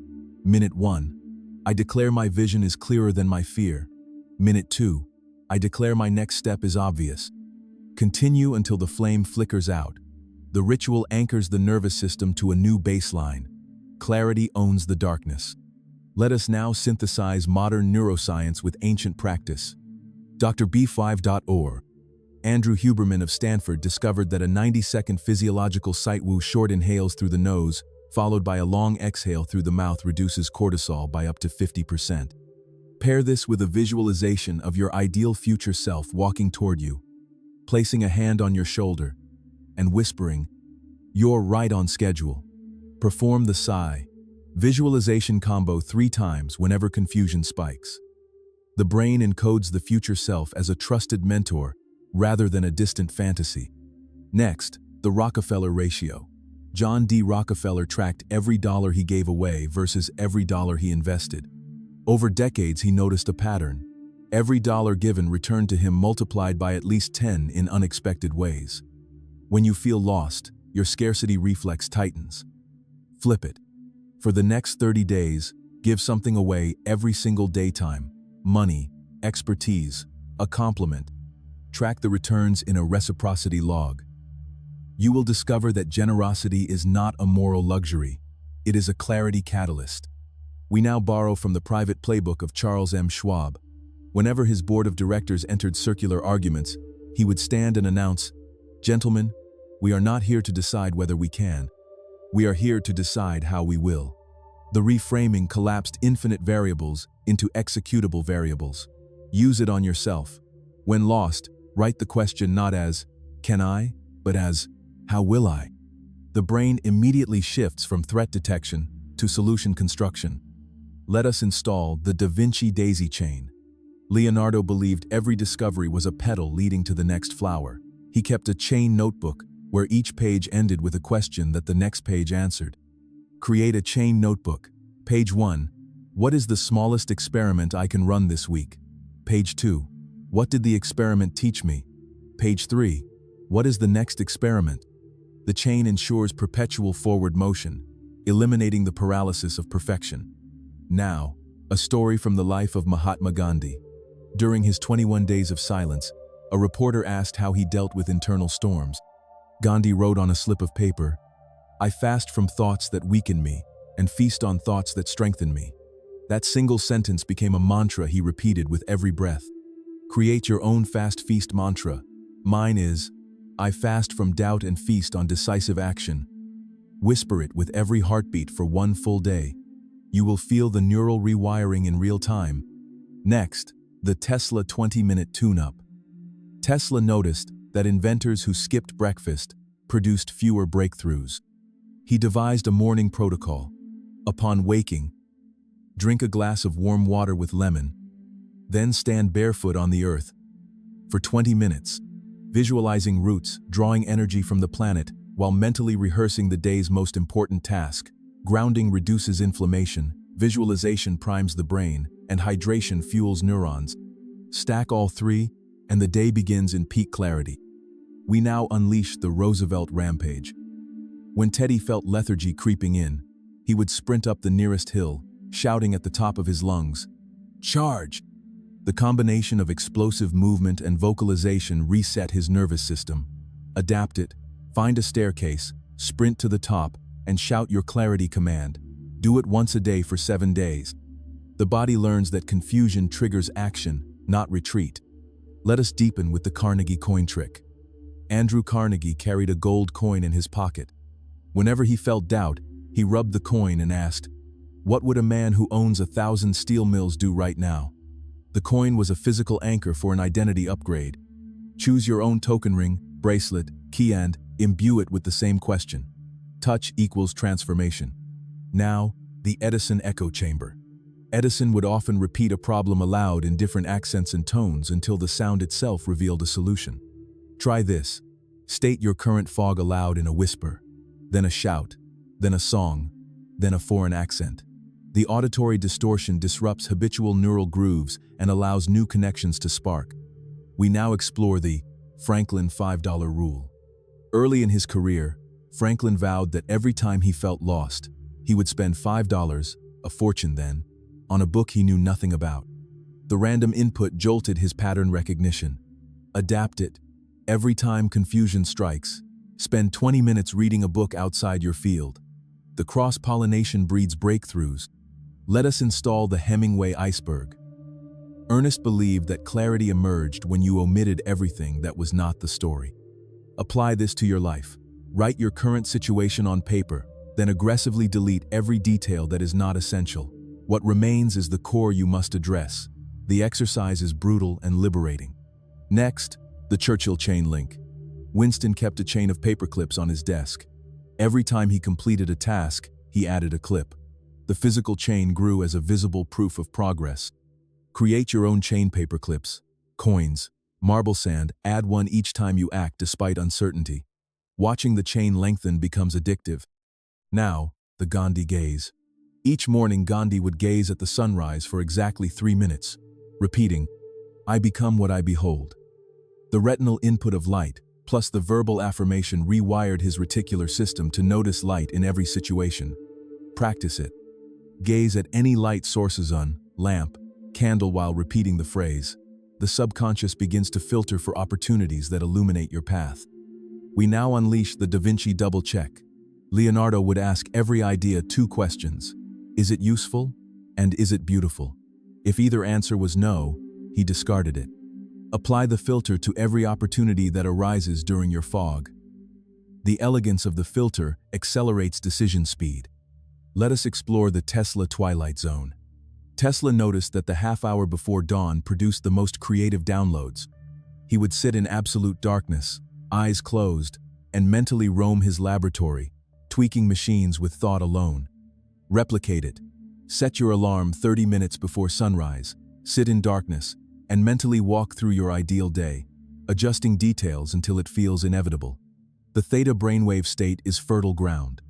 Minute 1. I declare my vision is clearer than my fear. Minute 2. I declare my next step is obvious. Continue until the flame flickers out. The ritual anchors the nervous system to a new baseline. Clarity owns the darkness. Let us now synthesize modern neuroscience with ancient practice. Dr. B5.org. Andrew Huberman of Stanford discovered that a 90-second physiological sight woo short inhales through the nose, followed by a long exhale through the mouth, reduces cortisol by up to 50%. Pair this with a visualization of your ideal future self walking toward you, placing a hand on your shoulder, and whispering, "You're right on schedule." Perform the sigh, visualization combo 3 times whenever confusion spikes. The brain encodes the future self as a trusted mentor rather than a distant fantasy. Next, the Rockefeller ratio. John D. Rockefeller tracked every dollar he gave away versus every dollar he invested. Over decades, he noticed a pattern. Every dollar given returned to him multiplied by at least 10 in unexpected ways. When you feel lost, your scarcity reflex tightens. Flip it. For the next 30 days, give something away every single daytime: money, expertise, a compliment. Track the returns in a reciprocity log. You will discover that generosity is not a moral luxury. It is a clarity catalyst. We now borrow from the private playbook of Charles M. Schwab. Whenever his board of directors entered circular arguments, he would stand and announce, "Gentlemen, we are not here to decide whether we can. We are here to decide how we will." The reframing collapsed infinite variables into executable variables. Use it on yourself. When lost, write the question not as, "Can I?" but as, "How will I?" The brain immediately shifts from threat detection to solution construction. Let us install the Da Vinci daisy chain. Leonardo believed every discovery was a petal leading to the next flower. He kept a chain notebook where each page ended with a question that the next page answered. Create a chain notebook. Page 1. What is the smallest experiment I can run this week? Page 2. What did the experiment teach me? Page 3. What is the next experiment? The chain ensures perpetual forward motion, eliminating the paralysis of perfection. Now, a story from the life of Mahatma Gandhi. During his 21 days of silence, a reporter asked how he dealt with internal storms. Gandhi wrote on a slip of paper, "I fast from thoughts that weaken me and feast on thoughts that strengthen me." That single sentence became a mantra he repeated with every breath. Create your own fast feast mantra. Mine is, "I fast from doubt and feast on decisive action." Whisper it with every heartbeat for 1 full day. You will feel the neural rewiring in real time. Next, the Tesla 20-minute tune-up. Tesla noticed that inventors who skipped breakfast produced fewer breakthroughs. He devised a morning protocol. Upon waking, drink a glass of warm water with lemon, then stand barefoot on the earth for 20 minutes, visualizing roots, drawing energy from the planet while mentally rehearsing the day's most important task. Grounding reduces inflammation, visualization primes the brain, and hydration fuels neurons. Stack all 3, and the day begins in peak clarity. We now unleash the Roosevelt rampage. When Teddy felt lethargy creeping in, he would sprint up the nearest hill, shouting at the top of his lungs, "Charge!" The combination of explosive movement and vocalization reset his nervous system. Adapt it, find a staircase, sprint to the top, and shout your clarity command. Do it once a day for 7 days. The body learns that confusion triggers action, not retreat. Let us deepen with the Carnegie coin trick. Andrew Carnegie carried a gold coin in his pocket. Whenever he felt doubt, he rubbed the coin and asked, "What would a man who owns 1,000 steel mills do right now?" The coin was a physical anchor for an identity upgrade. Choose your own token ring, bracelet, key, and imbue it with the same question. Touch equals transformation. Now, the Edison echo chamber. Edison would often repeat a problem aloud in different accents and tones until the sound itself revealed a solution. Try this. State your current fog aloud in a whisper, then a shout, then a song, then a foreign accent. The auditory distortion disrupts habitual neural grooves and allows new connections to spark. We now explore the Franklin $5 rule. Early in his career, Franklin vowed that every time he felt lost, he would spend $5, a fortune then, on a book he knew nothing about. The random input jolted his pattern recognition. Adapt it. Every time confusion strikes, spend 20 minutes reading a book outside your field. The cross-pollination breeds breakthroughs. Let us install the Hemingway iceberg. Ernest believed that clarity emerged when you omitted everything that was not the story. Apply this to your life. Write your current situation on paper, then aggressively delete every detail that is not essential. What remains is the core you must address. The exercise is brutal and liberating. Next, the Churchill chain link. Winston kept a chain of paperclips on his desk. Every time he completed a task, he added a clip. The physical chain grew as a visible proof of progress. Create your own chain paperclips. Coins, marble sand, add one each time you act despite uncertainty. Watching the chain lengthen becomes addictive. Now, the Gandhi gaze. Each morning Gandhi would gaze at the sunrise for exactly 3 minutes, repeating, "I become what I behold." The retinal input of light, plus the verbal affirmation, rewired his reticular system to notice light in every situation. Practice it. Gaze at any light sources on, lamp, candle while repeating the phrase. The subconscious begins to filter for opportunities that illuminate your path. We now unleash the Da Vinci double check. Leonardo would ask every idea 2 questions. Is it useful? And is it beautiful? If either answer was no, he discarded it. Apply the filter to every opportunity that arises during your fog. The elegance of the filter accelerates decision speed. Let us explore the Tesla twilight zone. Tesla noticed that the half-hour before dawn produced the most creative downloads. He would sit in absolute darkness, eyes closed, and mentally roam his laboratory, tweaking machines with thought alone. Replicate it. Set your alarm 30 minutes before sunrise, sit in darkness, and mentally walk through your ideal day, adjusting details until it feels inevitable. The theta brainwave state is fertile ground.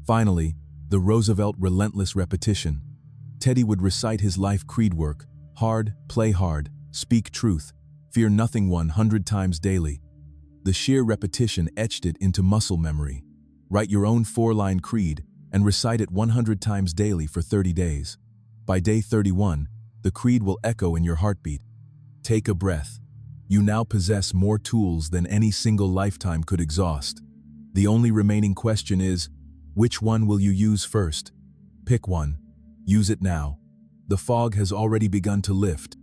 Finally, the Roosevelt relentless repetition. Teddy would recite his life creed work: hard, play hard, speak truth, fear nothing 100 times daily. The sheer repetition etched it into muscle memory. Write your own 4-line creed and recite it 100 times daily for 30 days. By day 31, the creed will echo in your heartbeat. Take a breath. You now possess more tools than any single lifetime could exhaust. The only remaining question is, which one will you use first? Pick one. Use it now. The fog has already begun to lift.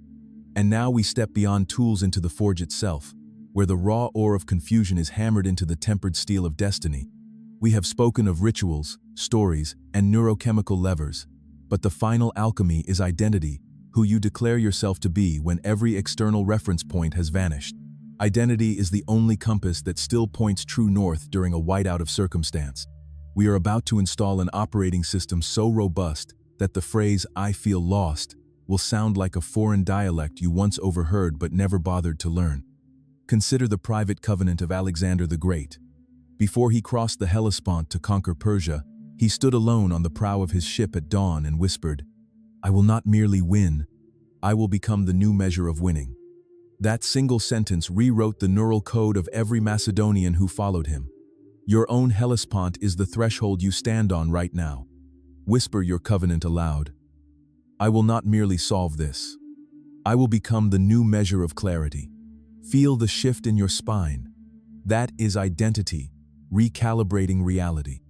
And now we step beyond tools into the forge itself, where the raw ore of confusion is hammered into the tempered steel of destiny. We have spoken of rituals, stories, and neurochemical levers, but the final alchemy is identity, who you declare yourself to be when every external reference point has vanished. Identity is the only compass that still points true north during a whiteout of circumstance. We are about to install an operating system so robust that the phrase "I feel lost" will sound like a foreign dialect you once overheard but never bothered to learn. Consider the private covenant of Alexander the Great. Before he crossed the Hellespont to conquer Persia, he stood alone on the prow of his ship at dawn and whispered, "I will not merely win, I will become the new measure of winning." That single sentence rewrote the neural code of every Macedonian who followed him. Your own Hellespont is the threshold you stand on right now. Whisper your covenant aloud. I will not merely solve this. I will become the new measure of clarity. Feel the shift in your spine. That is identity, recalibrating reality.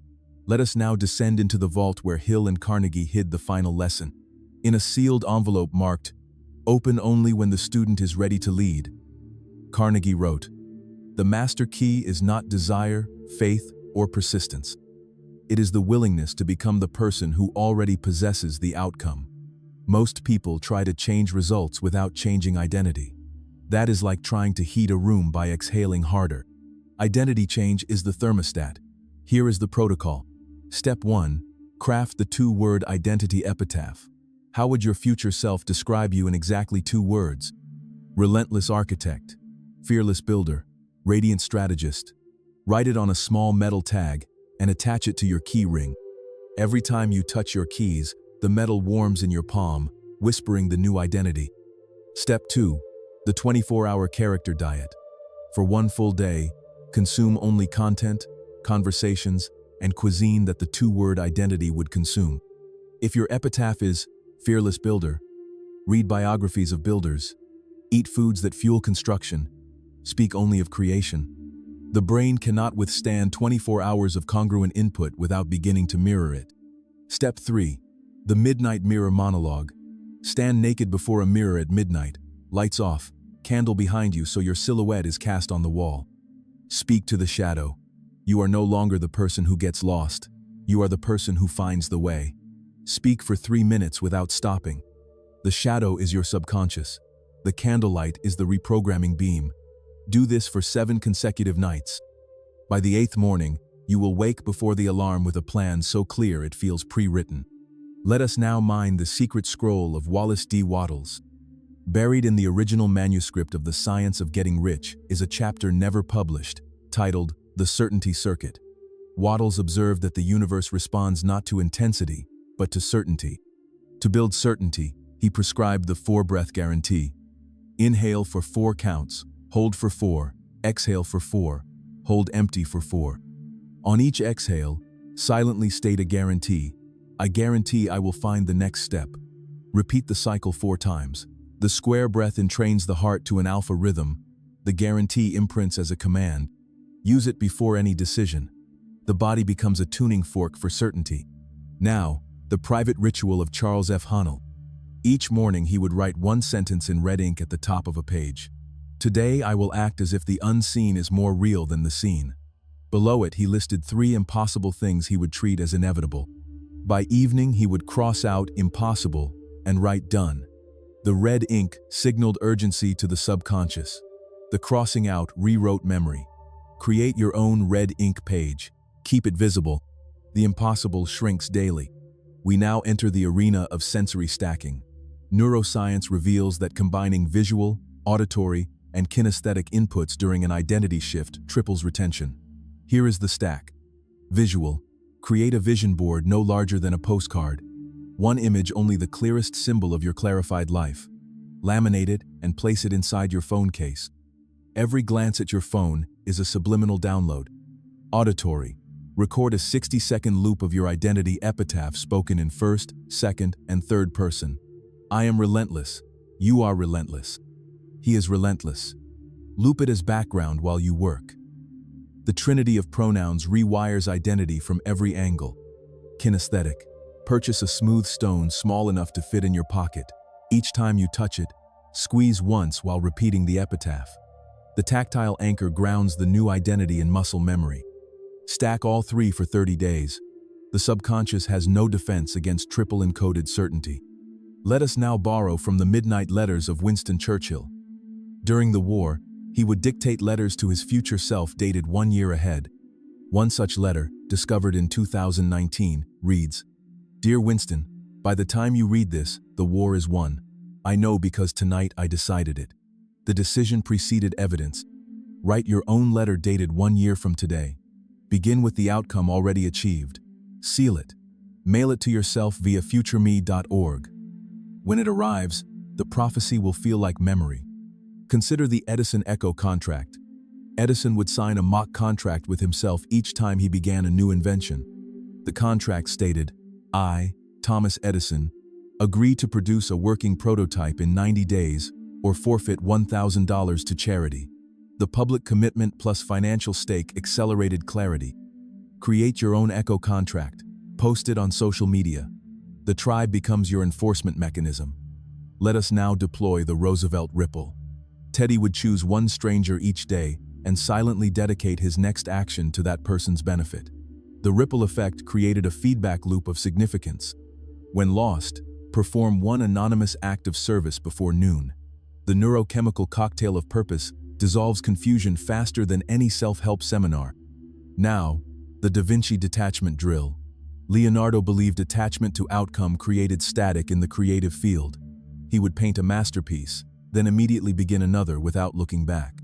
Let us now descend into the vault where Hill and Carnegie hid the final lesson. In a sealed envelope marked, "Open only when the student is ready to lead," Carnegie wrote, "The master key is not desire, faith, or persistence. It is the willingness to become the person who already possesses the outcome." Most people try to change results without changing identity. That is like trying to heat a room by exhaling harder. Identity change is the thermostat. Here is the protocol. Step 1. Craft the 2-word identity epitaph. How would your future self describe you in exactly 2 words? Relentless architect, fearless builder, radiant strategist. Write it on a small metal tag and attach it to your key ring. Every time you touch your keys, the metal warms in your palm, whispering the new identity. Step 2. The 24-hour character diet. For 1 full day, consume only content, conversations, and cuisine that the 2-word identity would consume. If your epitaph is fearless builder, Read biographies of builders. Eat foods that fuel construction. Speak only of creation. The brain cannot withstand 24 hours of congruent input without beginning to mirror it. Step 3. The Midnight Mirror Monologue. Stand naked before a mirror at midnight. Lights off. Candle behind you so your silhouette is cast on the wall. Speak to the shadow. You are no longer the person who gets lost. You are the person who finds the way. Speak for 3 minutes without stopping. The shadow is your subconscious. The candlelight is the reprogramming beam. Do this for 7 consecutive nights. By the 8th morning, you will wake before the alarm with a plan so clear it feels pre-written. Let us now mine the secret scroll of Wallace D. Wattles. Buried in the original manuscript of The Science of Getting Rich is a chapter never published, titled The Certainty Circuit. Wattles observed that the universe responds not to intensity, but to certainty. To build certainty, he prescribed the 4-breath guarantee. Inhale for 4 counts, hold for 4, exhale for 4, hold empty for 4. On each exhale, silently state a guarantee. I guarantee I will find the next step. Repeat the cycle 4 times. The square breath entrains the heart to an alpha rhythm. The guarantee imprints as a command. Use it before any decision. The body becomes a tuning fork for certainty. Now, the private ritual of Charles F. Haanel. Each morning he would write 1 sentence in red ink at the top of a page. Today I will act as if the unseen is more real than the seen. Below it he listed 3 impossible things he would treat as inevitable. By evening he would cross out impossible and write done. The red ink signaled urgency to the subconscious. The crossing out rewrote memory. Create your own red ink page. Keep it visible. The impossible shrinks daily. We now enter the arena of sensory stacking. Neuroscience reveals that combining visual, auditory, and kinesthetic inputs during an identity shift triples retention. Here is the stack. Visual. Create a vision board no larger than a postcard. 1 image, only the clearest symbol of your clarified life. Laminate it and place it inside your phone case. Every glance at your phone is a subliminal download. Auditory. Record a 60-second loop of your identity epitaph spoken in 1st, 2nd, and 3rd person. I am relentless. You are relentless. He is relentless. Loop it as background while you work. The trinity of pronouns rewires identity from every angle. Kinesthetic. Purchase a smooth stone small enough to fit in your pocket. Each time you touch it, squeeze once while repeating the epitaph. The tactile anchor grounds the new identity in muscle memory. Stack all 3 for 30 days. The subconscious has no defense against triple encoded certainty. Let us now borrow from the midnight letters of Winston Churchill. During the war, he would dictate letters to his future self dated 1 year ahead. One such letter, discovered in 2019, reads, Dear Winston, by the time you read this, the war is won. I know because tonight I decided it. The decision preceded evidence. Write your own letter dated 1 year from today. Begin with the outcome already achieved. Seal it. Mail it to yourself via futureme.org. When it arrives, the prophecy will feel like memory. Consider the Edison Echo contract. Edison would sign a mock contract with himself each time he began a new invention. The contract stated, I, Thomas Edison, agree to produce a working prototype in 90 days or forfeit $1,000 to charity. The public commitment plus financial stake accelerated clarity. Create your own Echo contract. Post it on social media. The tribe becomes your enforcement mechanism. Let us now deploy the Roosevelt ripple. Teddy would choose 1 stranger each day and silently dedicate his next action to that person's benefit. The ripple effect created a feedback loop of significance. When lost, perform 1 anonymous act of service before noon. The neurochemical cocktail of purpose dissolves confusion faster than any self-help seminar. Now, the Da Vinci detachment drill. Leonardo believed attachment to outcome created static in the creative field. He would paint a masterpiece, then immediately begin another without looking back.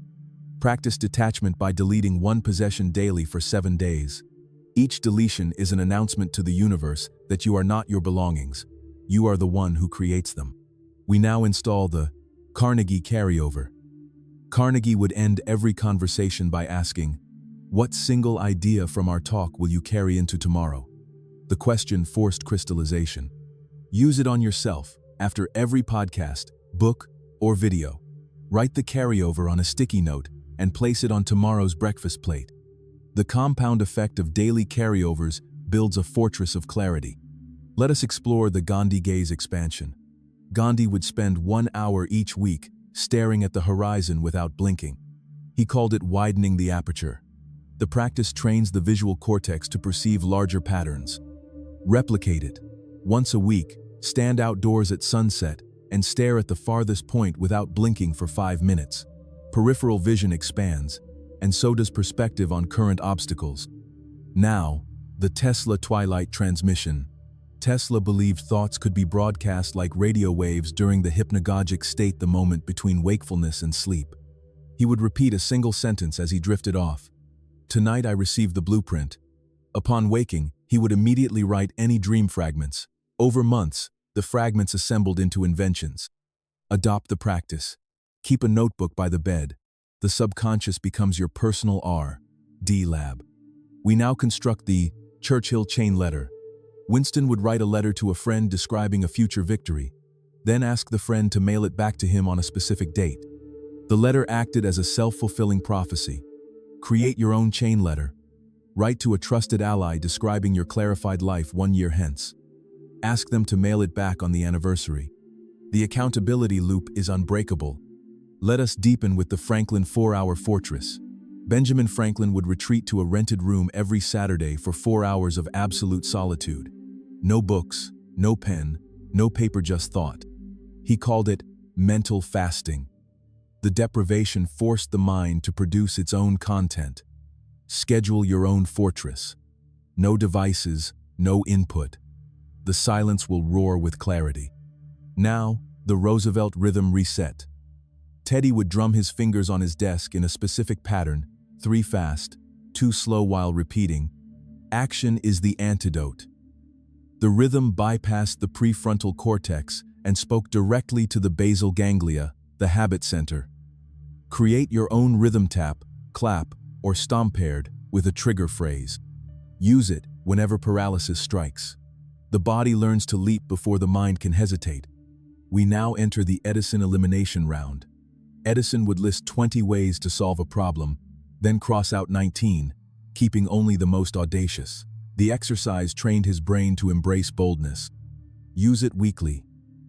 Practice detachment by deleting 1 possession daily for 7 days. Each deletion is an announcement to the universe that you are not your belongings. You are the one who creates them. We now install the Carnegie carryover. Carnegie would end every conversation by asking, "What single idea from our talk will you carry into tomorrow?" The question forced crystallization. Use it on yourself. After every podcast, book, or video, write the carryover on a sticky note and place it on tomorrow's breakfast plate. The compound effect of daily carryovers builds a fortress of clarity. Let us explore the Gandhi gaze expansion. Gandhi would spend 1 hour each week staring at the horizon without blinking. He called it widening the aperture. The practice trains the visual cortex to perceive larger patterns. Replicate it. Once a week, stand outdoors at sunset and stare at the farthest point without blinking for 5 minutes. Peripheral vision expands, and so does perspective on current obstacles. Now, the Tesla twilight transmission. Tesla believed thoughts could be broadcast like radio waves during the hypnagogic state, the moment between wakefulness and sleep. He would repeat a single sentence as he drifted off. "Tonight I received the blueprint." Upon waking, he would immediately write any dream fragments. Over months, the fragments assembled into inventions. Adopt the practice. Keep a notebook by the bed. The subconscious becomes your personal R&D lab. We now construct the Churchill chain letter. Winston would write a letter to a friend describing a future victory, then ask the friend to mail it back to him on a specific date. The letter acted as a self-fulfilling prophecy. Create your own chain letter. Write to a trusted ally describing your clarified life 1 year hence. Ask them to mail it back on the anniversary. The accountability loop is unbreakable. Let us deepen with the Franklin 4-hour fortress. Benjamin Franklin would retreat to a rented room every Saturday for 4 hours of absolute solitude. No books, no pen, no paper, just thought. He called it mental fasting. The deprivation forced the mind to produce its own content. Schedule your own fortress. No devices, no input. The silence will roar with clarity. Now, the Roosevelt rhythm reset. Teddy would drum his fingers on his desk in a specific pattern, 3 fast, 2 slow, while repeating, "Action is the antidote." The rhythm bypassed the prefrontal cortex and spoke directly to the basal ganglia, the habit center. Create your own rhythm, tap, clap, or stomp paired with a trigger phrase. Use it whenever paralysis strikes. The body learns to leap before the mind can hesitate. We now enter the Edison elimination round. Edison would list 20 ways to solve a problem, then cross out 19, keeping only the most audacious. The exercise trained his brain to embrace boldness. Use it weekly.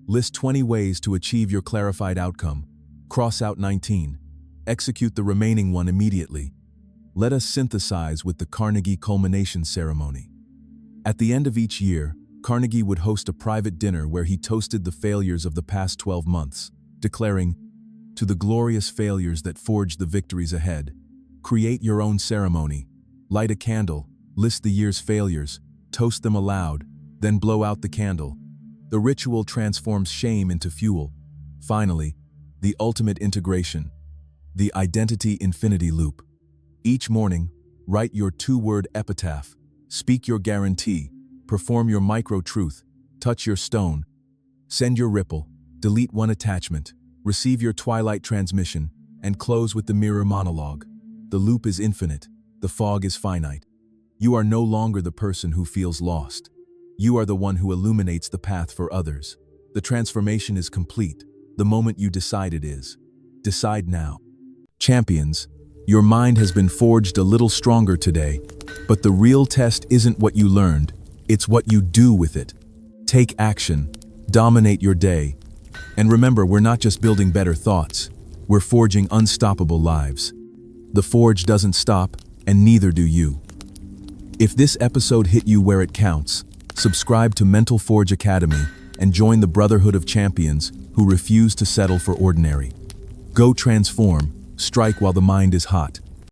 List 20 ways to achieve your clarified outcome. Cross out 19. Execute the remaining one immediately. Let us synthesize with the Carnegie culmination ceremony. At the end of each year, Carnegie would host a private dinner where he toasted the failures of the past 12 months, declaring, "To the glorious failures that forged the victories ahead." Create your own ceremony. Light a candle, list the year's failures, toast them aloud, then blow out the candle. The ritual transforms shame into fuel. Finally, the ultimate integration, the identity infinity loop. Each morning, write your 2-word epitaph, speak your guarantee, perform your micro-truth, touch your stone, send your ripple, delete one attachment, receive your twilight transmission, and close with the mirror monologue. The loop is infinite, the fog is finite. You are no longer the person who feels lost. You are the one who illuminates the path for others. The transformation is complete, the moment you decide it is. Decide now. Champions, your mind has been forged a little stronger today, but the real test isn't what you learned, it's what you do with it. Take action, dominate your day, and remember, we're not just building better thoughts, we're forging unstoppable lives. The forge doesn't stop, and neither do you. If this episode hit you where it counts, subscribe to Mental Forge Academy and join the Brotherhood of Champions who refuse to settle for ordinary. Go transform, strike while the mind is hot.